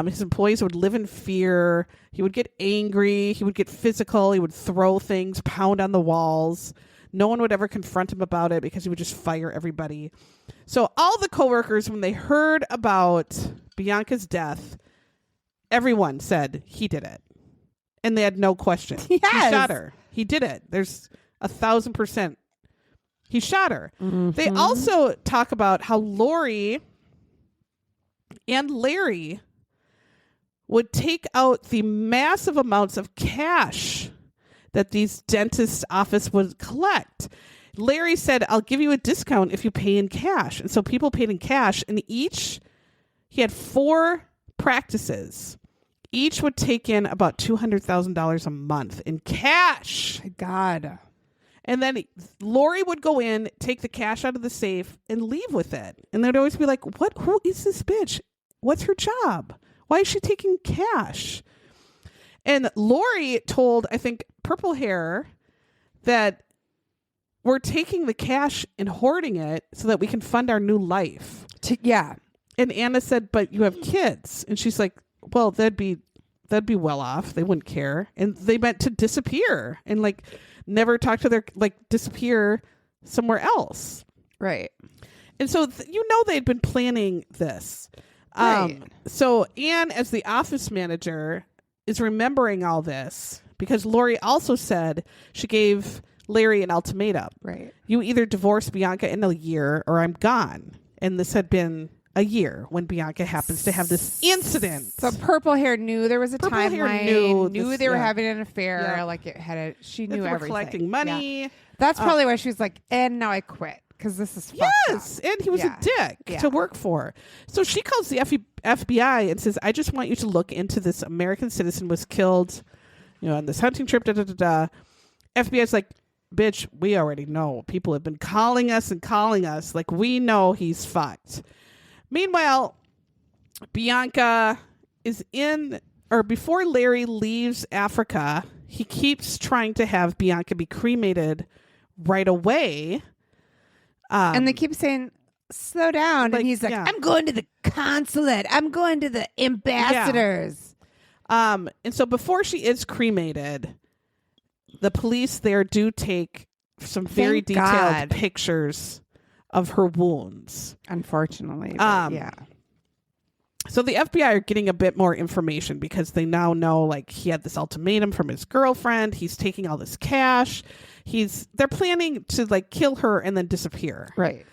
His employees would live in fear. He would get angry. He would get physical. He would throw things, pound on the walls. No one would ever confront him about it because he would just fire everybody. So all the coworkers, when they heard about Bianca's death, everyone said he did it. And they had no question. Yes. He shot her. He did it. There's 1,000%. He shot her. Mm-hmm. They also talk about how Lori and Larry would take out the massive amounts of cash that these dentist office would collect. Larry said, I'll give you a discount if you pay in cash. And so people paid in cash, and he had 4 practices. Each would take in about $200,000 a month in cash. My God. And then Lori would go in, take the cash out of the safe, and leave with it. And they'd always be like, who is this bitch? What's her job? Why is she taking cash? And Lori told, I think, Purple Hair that we're taking the cash and hoarding it so that we can fund our new life. Yeah. And Anna said, but you have kids. And she's like, well, that'd be well off. They wouldn't care. And they meant to disappear and like never talk to disappear somewhere else. Right. And so, they'd been planning this. Right. So Anne, as the office manager, is remembering all this because Lori also said she gave Larry an ultimatum. Right. You either divorce Bianca in a year or I'm gone. And this had been a year when Bianca happens to have this incident. So Purple Hair knew there was a timeline. Knew they were having an affair. Yeah. Like it had she knew they were everything. Collecting money. Yeah. That's probably why she was like, and now I quit because this is fucked yes, up. and he was a dick to work for. So she calls the FBI and says, "I just want you to look into this American citizen was killed, on this hunting trip." Da da da da. FBI's like, "Bitch, we already know. People have been calling us and calling us. Like we know he's fucked." Meanwhile, Bianca is before Larry leaves Africa, he keeps trying to have Bianca be cremated right away. And they keep saying, slow down. And he's like, I'm going to the consulate. I'm going to the ambassadors. Yeah. And so before she is cremated, the police there do take some very detailed pictures of her wounds. Unfortunately. So the FBI are getting a bit more information because they now know like he had this ultimatum from his girlfriend. He's taking all this cash. They're planning to like kill her and then disappear. Right.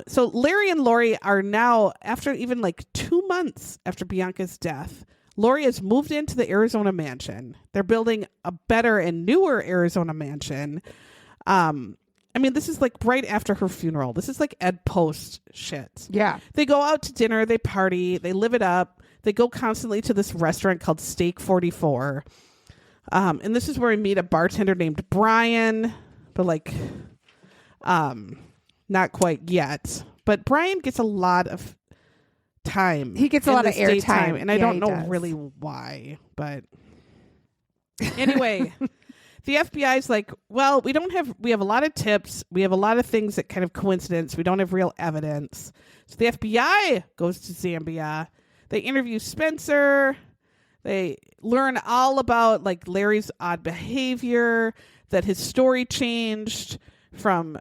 So Larry and Lori are now, after even like 2 months after Bianca's death, Lori has moved into the Arizona mansion. They're building a better and newer Arizona mansion. This is like right after her funeral. This is like Ed Post shit. Yeah. They go out to dinner, they party, they live it up. They go constantly to this restaurant called Steak 44. And this is where we meet a bartender named Brian, but like, not quite yet. But Brian gets a lot of time. He gets a lot of airtime. And I don't know really why, but anyway. The FBI is like, well, we have a lot of tips. We have a lot of things that kind of coincidence. We don't have real evidence. So the FBI goes to Zambia. They interview Spencer. They learn all about like Larry's odd behavior, that his story changed from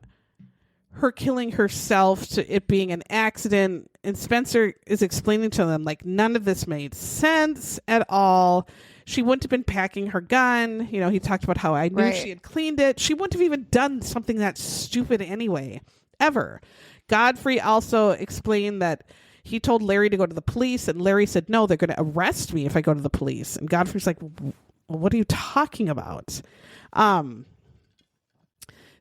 her killing herself to it being an accident. And Spencer is explaining to them like none of this made sense at all. She wouldn't have been packing her gun. He talked about how I knew she had cleaned it. She wouldn't have even done something that stupid anyway, ever. Godfrey also explained that he told Larry to go to the police, and Larry said, no, they're going to arrest me if I go to the police. And Godfrey's like, well, what are you talking about?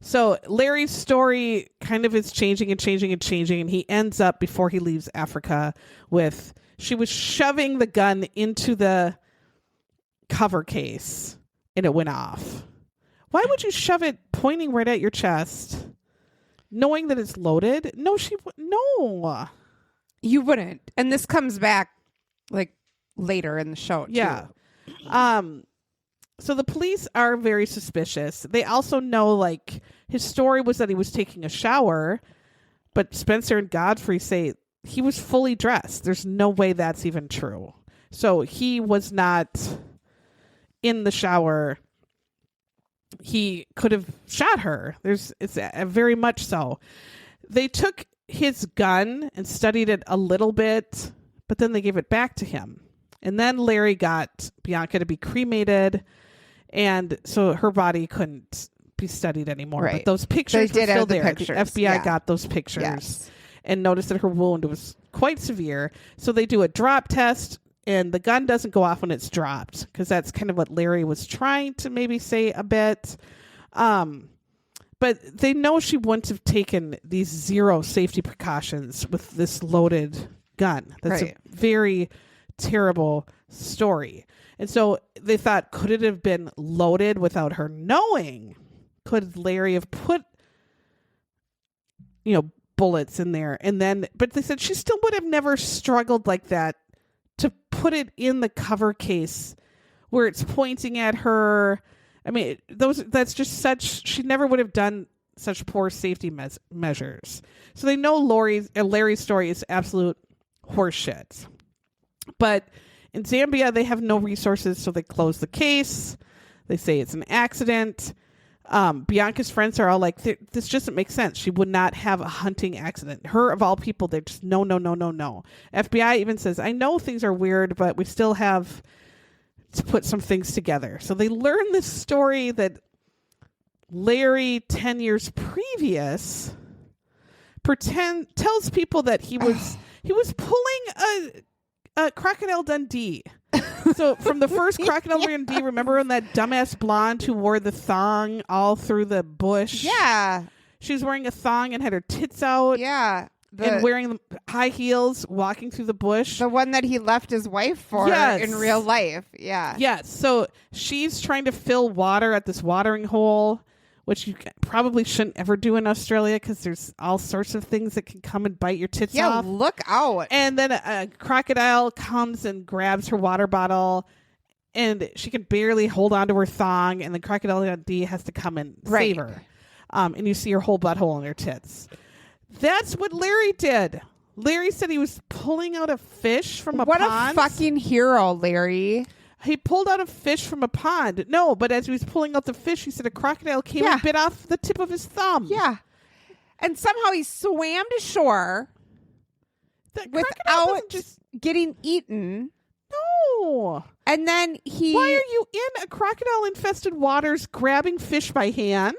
So Larry's story kind of is changing and changing and changing, and he ends up, before he leaves Africa, with she was shoving the gun into the cover case and it went off. Why would you shove it pointing right at your chest knowing that it's loaded? No, you wouldn't. And this comes back like later in the show too. So the police are very suspicious. They also know, like, his story was that he was taking a shower, but Spencer and Godfrey say he was fully dressed. There's no way that's even true. So he was not in the shower. He could have shot her. It's very much so. They took his gun and studied it a little bit, but then they gave it back to him. And then Larry got Bianca to be cremated, and so her body couldn't be studied anymore. Right. But those pictures were still there. The FBI got those pictures and noticed that her wound was quite severe. So they do a drop test, and the gun doesn't go off when it's dropped, because that's kind of what Larry was trying to maybe say a bit. But they know she wouldn't have taken these zero safety precautions with this loaded gun. That's a very terrible story. And so they thought, could it have been loaded without her knowing? Could Larry have put, bullets in there? And then, but they said she still would have never struggled like that to put it in the cover case where it's pointing at her. I mean, that's just such, she never would have done such poor safety measures. So they know Larry's story is absolute horseshit. But in Zambia, they have no resources, so they close the case. They say it's an accident. Bianca's friends are all like, this doesn't make sense. She would not have a hunting accident. Her, of all people, they're just, no. FBI even says, I know things are weird, but we still have to put some things together. So they learn this story that Larry, 10 years previous, tells people that he was pulling a Crocodile Dumbdee. So from the first Crocodile Dumbdee, remember when that dumbass blonde who wore the thong all through the bush? Yeah. She was wearing a thong and had her tits out. Yeah. And wearing high heels, walking through the bush. The one that he left his wife for in real life. Yeah. Yes. So she's trying to fill water at this watering hole, which you probably shouldn't ever do in Australia because there's all sorts of things that can come and bite your tits off. Yeah, look out. And then a crocodile comes and grabs her water bottle, and she can barely hold on to her thong, and the Crocodile Dumbdee has to come and save her. And you see her whole butthole in her tits. That's what Larry did. Larry said he was pulling out a fish from a pond. What a fucking hero, Larry. He pulled out a fish from a pond. No, but as he was pulling out the fish, he said a crocodile came and bit off the tip of his thumb. Yeah. And somehow he swam to shore without just getting eaten. No. And then Why are you in a crocodile-infested waters grabbing fish by hand?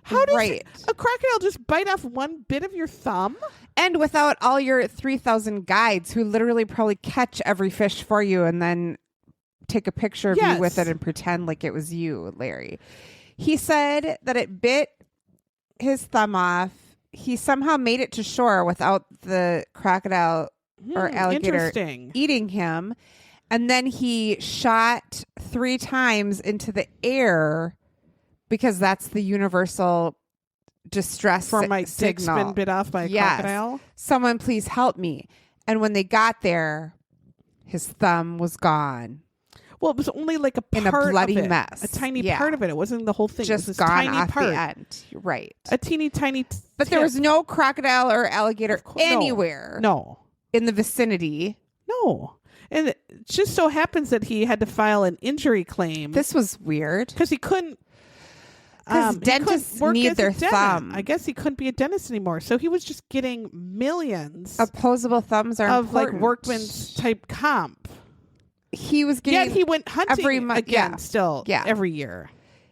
How does a crocodile just bite off one bit of your thumb? And without all your 3,000 guides who literally probably catch every fish for you and then take a picture of you with it and pretend like it was you, Larry. He said that it bit his thumb off. He somehow made it to shore without the crocodile or alligator eating him. And then he shot 3 times into the air because that's the universal distress for my dick's signal. Been bit off by a crocodile. Someone please help me. And when they got there, his thumb was gone. Well, it was only like a part in a bloody of it, mess. a tiny part of it. It wasn't the whole thing. Just it was this gone tiny off part. the end. Right. A teeny tiny. But there was no crocodile or alligator anywhere. No. In the vicinity. No. And it just so happens that he had to file an injury claim. This was weird because he couldn't. Because dentists need their thumb. I guess he couldn't be a dentist anymore, so he was just getting millions. Opposable thumbs are of important. like workman's type comp. He was getting. Yet he went hunting every month again. Still, every year.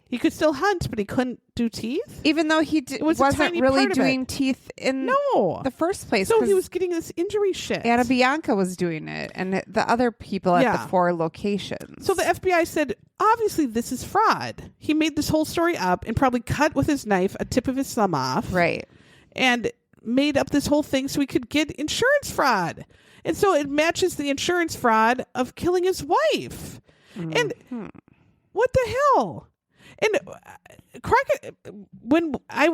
He could still hunt, but he couldn't do teeth. Even though he wasn't really doing teeth in the first place. So he was getting this injury shit. Anna Bianca was doing it, and the other people at the 4 locations. So the FBI said, obviously this is fraud. He made this whole story up and probably cut with his knife a tip of his thumb off. Right. And made up this whole thing so he could get insurance fraud. And so it matches the insurance fraud of killing his wife. And what the hell? And when I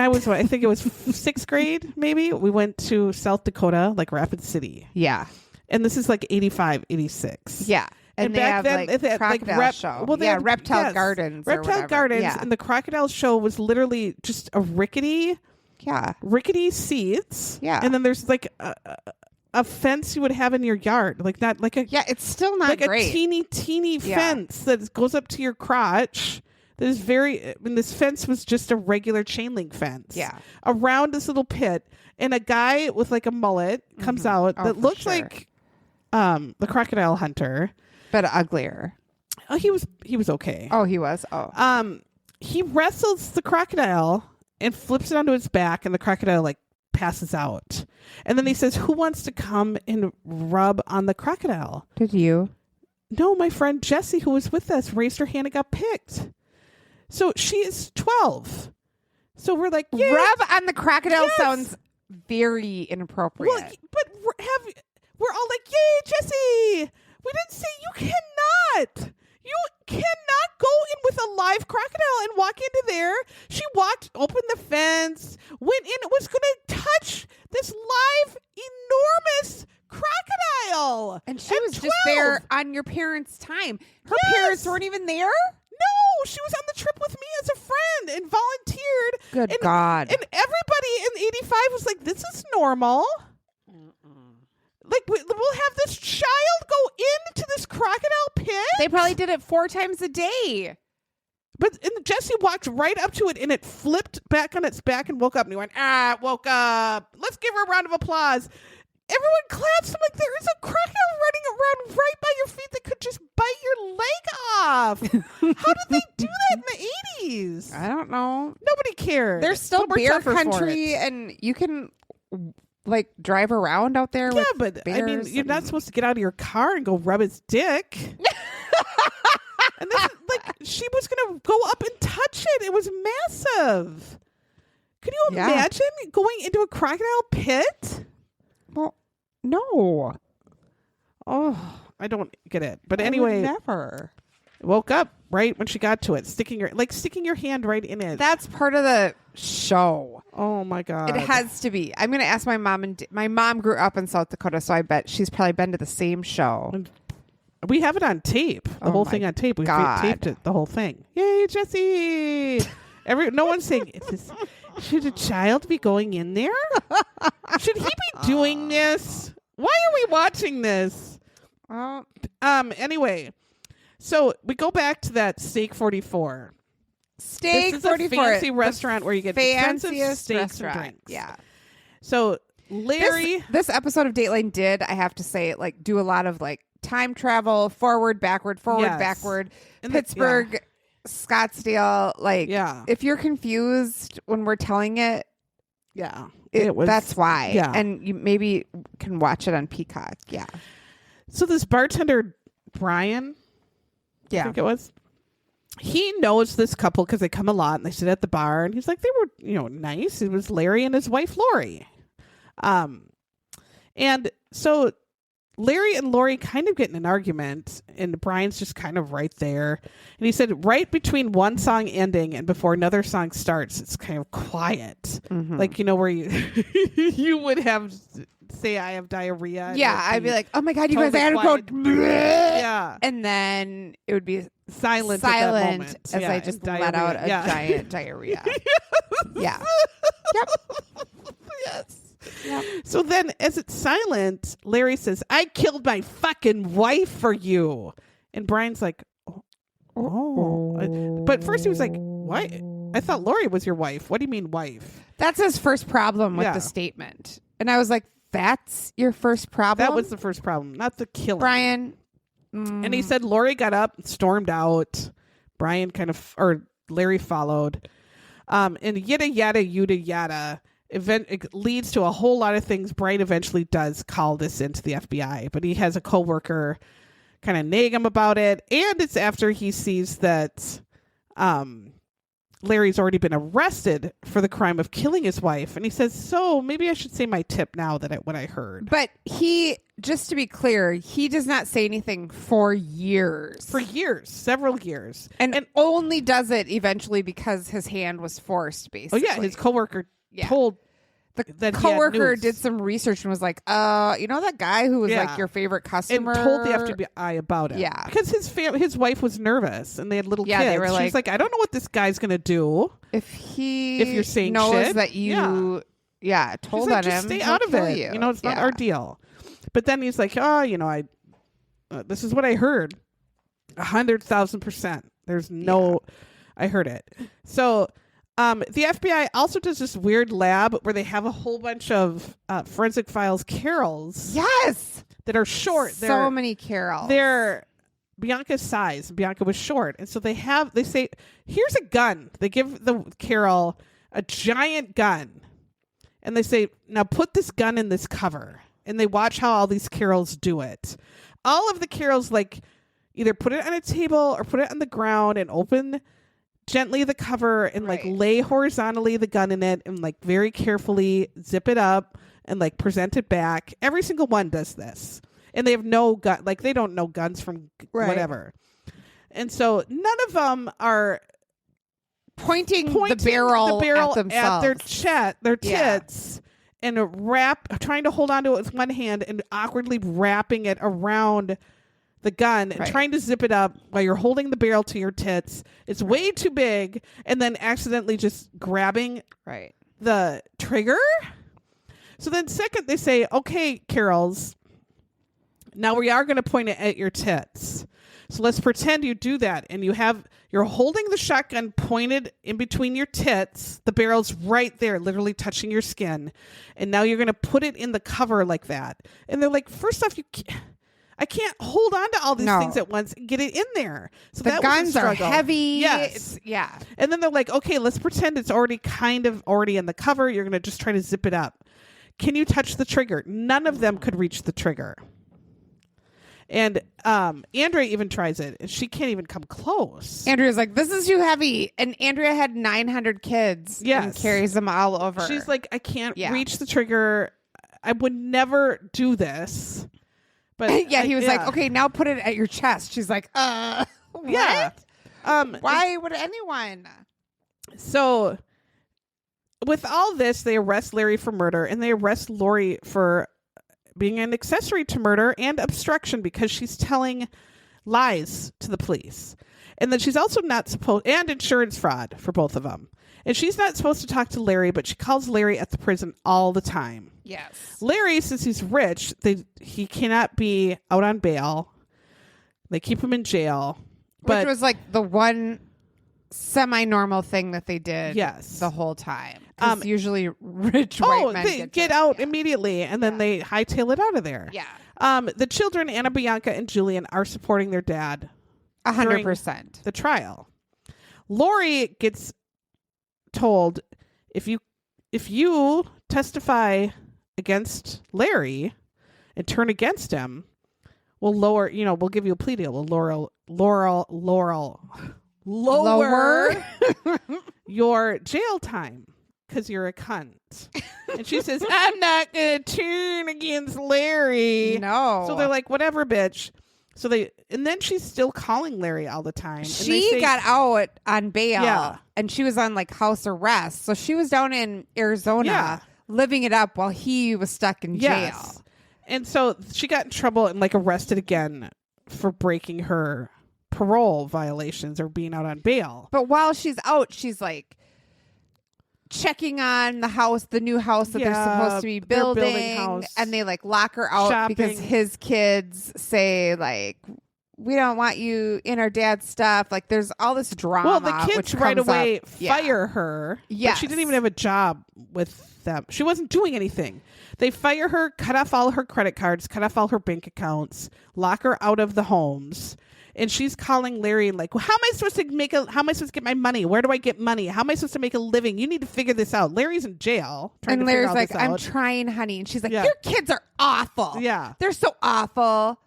was, I think it was 6th grade, maybe, we went to South Dakota, like Rapid City. Yeah. And this is like 85, 86. Yeah. And they back have then, like they had, crocodile show. Well, they yeah, had, reptile yes, gardens. or Reptile whatever. Gardens, Yeah. and the crocodile show was literally just a rickety seats. Yeah. And then there's like a fence you would have in your yard, like not like a It's still not like great. a teeny fence that goes up to your crotch. That is this fence was just a regular chain link fence. Yeah. Around this little pit, and a guy with like a mullet comes out Oh, that for looks sure. like the crocodile hunter. But uglier. Oh, he was okay. Oh, he was. Oh. He wrestles the crocodile and flips it onto his back, and the crocodile like passes out. And then he says, "Who wants to come and rub on the crocodile?" Did you? No, my friend Jessie, who was with us, raised her hand and got picked. So she is 12. So we're like, yeah. Rub on the crocodile Yes. sounds very inappropriate. Well, but we're all like, yay, Jessie. We didn't say you cannot. You cannot go in with a live crocodile and walk into there. She opened the fence, went in, was going to touch this live, enormous crocodile. And she at was 12. just there on your parents' time. Her Yes. parents weren't even there? No, she was on the trip with me as a friend and volunteered. Good and, God. And everybody in 85 was like, this is normal. Like, we'll have this child go into this crocodile pit. They probably did it 4 times a day. And Jessie walked right up to it, and it flipped back on its back and woke up. And he went, woke up. Let's give her a round of applause. Everyone claps. I'm like, there is a crocodile running around right by your feet that could just bite your leg off. How did they do that in the 80s? I don't know. Nobody cared. There's still But we're bear tougher for country, it. and you can like drive around out there. Yeah, with but I mean, bears you're not supposed to get out of your car and go rub his dick. And this is, like, she was going to go up and touch it. It was massive. Can you Yeah. imagine going into a crocodile pit? Well, no. Oh, I don't get it. But I would anyway, never. woke up right when she got to it, sticking your hand right in it. That's part of the show. Oh my God. It has to be. I'm going to ask my mom. My mom grew up in South Dakota, so I bet she's probably been to the same show. We have it on tape. The Oh whole my thing on tape. We God. taped it. The whole thing. Yay, Jessie! No one's saying, should a child be going in there? Should he be doing this? Why are we watching this? Well, Anyway, so we go back to that Steak 44. Steak This is 44. a fancy restaurant where you get expensive fanciest steaks restaurant. and drinks. Yeah. So Larry, This episode of Dateline did, I have to say, like do a lot of like time travel, forward, backward, Yes. backward, And Pittsburgh, Scottsdale. Like, Yeah. if you're confused when we're telling it, yeah, it was. that's why. Yeah. And you maybe can watch it on Peacock. Yeah. So this bartender Brian, I Yeah. think it was. He knows this couple because they come a lot and they sit at the bar, and he's like, they were, nice. It was Larry and his wife Lori. And so Larry and Lori kind of get in an argument, and Brian's just kind of right there. And he said, right between one song ending and before another song starts, it's kind of quiet. Mhm. Like, where you you would have say I have diarrhea. and Yeah, it'd I'd be like, oh my God, you guys, I totally gotta go. quiet. Yeah. And then it would be Silent at that silent moment. as Yeah, I just and let out a diarrhea. Yeah. giant diarrhea. Yeah. Yep. Yes. Yep. So then, as it's silent, Larry says, I killed my fucking wife for you. And Brian's like, oh. But first he was like, what? I thought Lori was your wife. What do you mean wife? That's his first problem with Yeah. the statement. And I was like, that's your first problem? That was the first problem, not the killing. Brian. And he said Lori got up and stormed out. Brian or Larry followed. And yada, yada, yada. It leads to a whole lot of things. Brian eventually does call this into the FBI, but he has a coworker kind of nag him about it. And it's after he sees that Larry's already been arrested for the crime of killing his wife. And he says, so maybe I should say my tip now what I heard. But just to be clear, he does not say anything for years. For years, several years. And only does it eventually because his hand was forced, Oh basically. yeah, his coworker Yeah. told The that he had coworker news. did some research and was like, you know that guy who was Yeah. like your favorite and customer? told the FBI about it. Yeah. Because his wife was nervous and they had little Yeah, kids. they were She's like, I don't know what this guy's going to do. If you're saying knows shit, that you, told She's like, on just him, stay he'll out of kill it. You. It's not our deal. But then he's like, this is what I heard. 100,000%. There's no, I heard it. So the FBI also does this weird lab where they have a whole bunch of forensic files carols Yes. that are short. So many carols. They're Bianca's size. Bianca was short. And so they say, here's a gun. They give the carol a giant gun. And they say, now put this gun in this cover. And they watch how all these carols do it. All of the carols, like, either put it on a table or put it on the ground and open gently the cover and like lay horizontally the gun in it and like very carefully zip it up and like present it back. Every single one does this. And they have no gun, like they don't know guns from whatever. And so none of them are pointing the barrel at themselves. their tits and trying to hold on to it with one hand and awkwardly wrapping it around the gun and trying to zip it up while you're holding the barrel to your tits. It's way too big, and then accidentally just grabbing the trigger. So then second they say, okay, Carols, now we are going to point it at your tits. So let's pretend you do that and you're holding the shotgun pointed in between your tits. The barrel's right there, literally touching your skin. And now you're going to put it in the cover like that. And they're like, first off, I can't hold on to all these things at once and get it in there. So the guns are heavy. Yes. And then they're like, okay, let's pretend it's already already in the cover. You're going to just try to zip it up. Can you touch the trigger? None of them could reach the trigger. And Andrea even tries it, and she can't even come close. Andrea's like, this is too heavy. And Andrea had 900 kids and carries them all over. She's like, I can't reach the trigger. I would never do this. But he was like, okay, now put it at your chest. She's like, what? Yeah. Why would anyone? So with all this, they arrest Larry for murder, and they arrest Lori for being an accessory to murder and obstruction because she's telling lies to the police. And then she's also not supposed, and insurance fraud for both of them. And she's not supposed to talk to Larry, but she calls Larry at the prison all the time. Yes. Larry, since he's rich, he cannot be out on bail. They keep him in jail. Which was like the one semi-normal thing that they did the whole time. Usually rich white men get out immediately, and then they hightail it out of there. Yeah. The children, Anna, Bianca, and Julian, are supporting their dad 100%. The trial. Lori gets told, if you testify against Larry and turn against him, we'll we'll give you a plea deal. We'll lower your jail time because you're a cunt. And she says, I'm not going to turn against Larry. No. So they're like, whatever, bitch. So and then she's still calling Larry all the time. She got out on bail and she was on like house arrest. So she was down in Arizona living it up while he was stuck in jail. And so she got in trouble and like arrested again for breaking her parole violations or being out on bail. But while she's out, she's like checking on the new house that they're supposed to be building, and they like lock her out because his kids say like, we don't want you in our dad's stuff. Like there's all this drama. Well, the kids right away fire her. Yeah, she didn't even have a job with them. She wasn't doing anything. They fire her, cut off all her credit cards, cut off all her bank accounts, lock her out of the homes. And she's calling Larry like, well, how am I supposed to get my money? Where do I get money? How am I supposed to make a living? You need to figure this out. Larry's in jail. And Larry's like, I'm trying, honey. And she's like, your kids are awful. Yeah. They're so awful.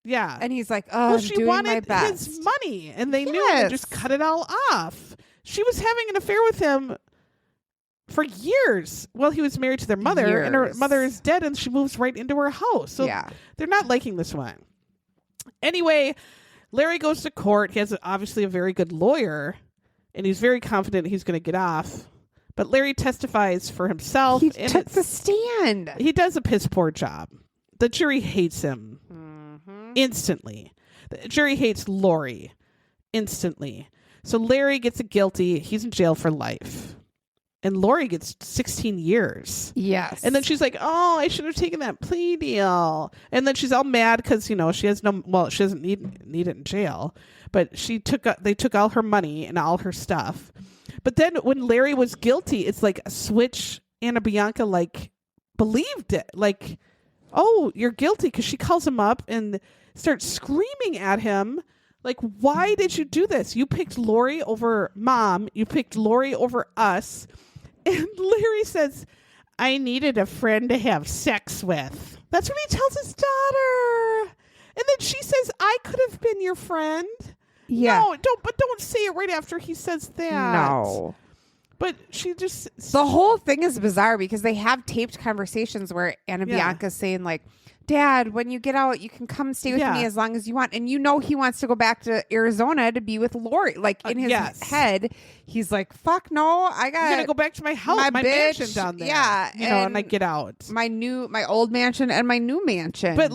Yeah. And he's like, oh, I'm doing my best. His money. And they knew and just cut it all off. She was having an affair with him for years. Well, he was married to their mother and her mother is dead and she moves right into her house. So they're not liking this one. Anyway, Larry goes to court. He has obviously a very good lawyer, and he's very confident he's going to get off But Larry testifies for himself. He and took the stand. He does a piss poor job. The jury hates him instantly. The jury hates Lori instantly. So Larry gets a guilty. He's in jail for life. And Lori gets 16 years. Yes. And then she's like, oh, I should have taken that plea deal. And then she's all mad because, she has she doesn't need it in jail. But they took all her money and all her stuff. But then when Larry was guilty, it's like a switch. Anna Bianca believed it. Like, oh, you're guilty, because she calls him up and starts screaming at him. Like, why did you do this? You picked Lori over Mom. You picked Lori over us. And Larry says, I needed a friend to have sex with. That's what he tells his daughter. And then she says, I could have been your friend. Yeah. No, don't say it right after he says that. No. But she just... The whole thing is bizarre because they have taped conversations where Anna Bianca's saying, like, Dad, when you get out, you can come stay with me as long as you want. And he wants to go back to Arizona to be with Lori. Like, in his head, he's like, fuck no, I'm going to go back to my house, my mansion down there. Yeah. And I get out. My old mansion and my new mansion. But,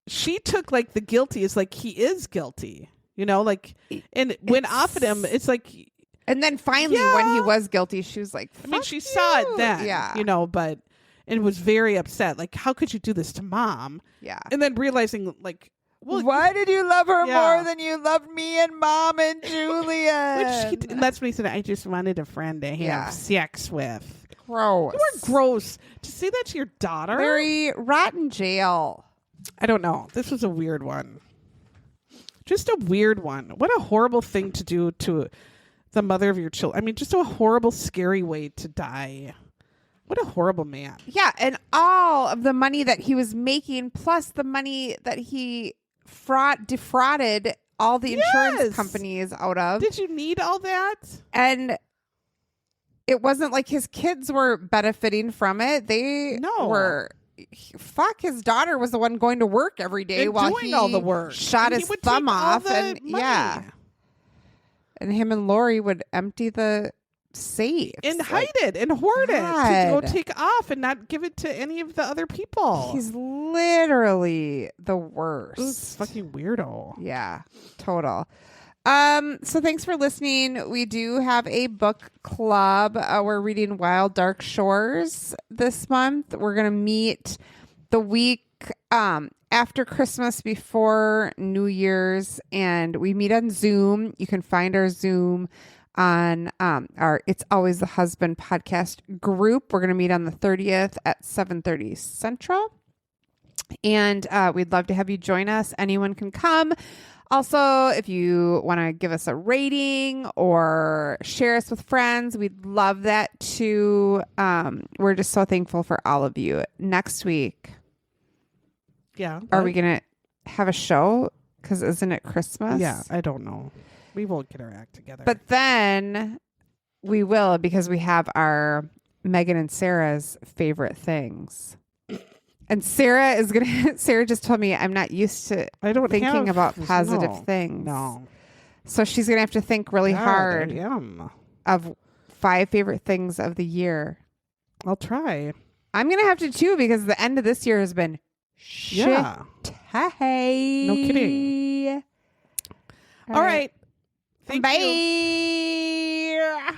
she took, the guilty is he is guilty. And went off at him. It's like... And then finally, when he was guilty, she was like, fuck she saw it then. Yeah. But... And was very upset. Like, how could you do this to Mom? Yeah. And then realizing, well, why did you love her more than you loved me and Mom and Julia? And that's when he said, I just wanted a friend to have sex with. Gross. You were gross. To say that to your daughter? Very rotten jail. I don't know. This was a weird one. Just a weird one. What a horrible thing to do to the mother of your children. I mean, just a horrible, scary way to die. What a horrible man. Yeah, and all of the money that he was making, plus the money that he defrauded all the insurance companies out of. Did you need all that? And it wasn't like his kids were benefiting from it. They were... Fuck, his daughter was the one going to work every day and while doing he all the work. Shot his thumb off. And money. And him and Lori would empty the safe and hide it and hoard it to go take off and not give it to any of the other people. He's literally the worst. Ooh, fucking weirdo. Yeah, total. So thanks for listening. We do have a book club. We're reading Wild Dark Shores this month. We're gonna meet the week after Christmas, before New Year's, and we meet on Zoom. You can find our Zoom on our It's Always the Husband podcast group. We're going to meet on the 30th at 7:30 Central. And we'd love to have you join us. Anyone can come. Also, if you want to give us a rating or share us with friends, we'd love that too. We're just so thankful for all of you. Next week, are we going to have a show? Because isn't it Christmas? Yeah, I don't know. We won't get our act together. But then we will, because we have our Megan and Sarah's favorite things. And Sarah just told me I'm not used to thinking about positive things. No. So she's going to have to think really hard of 5 favorite things of the year. I'll try. I'm going to have to too, because the end of this year has been shit. No kidding. All right. Thank you. Bye.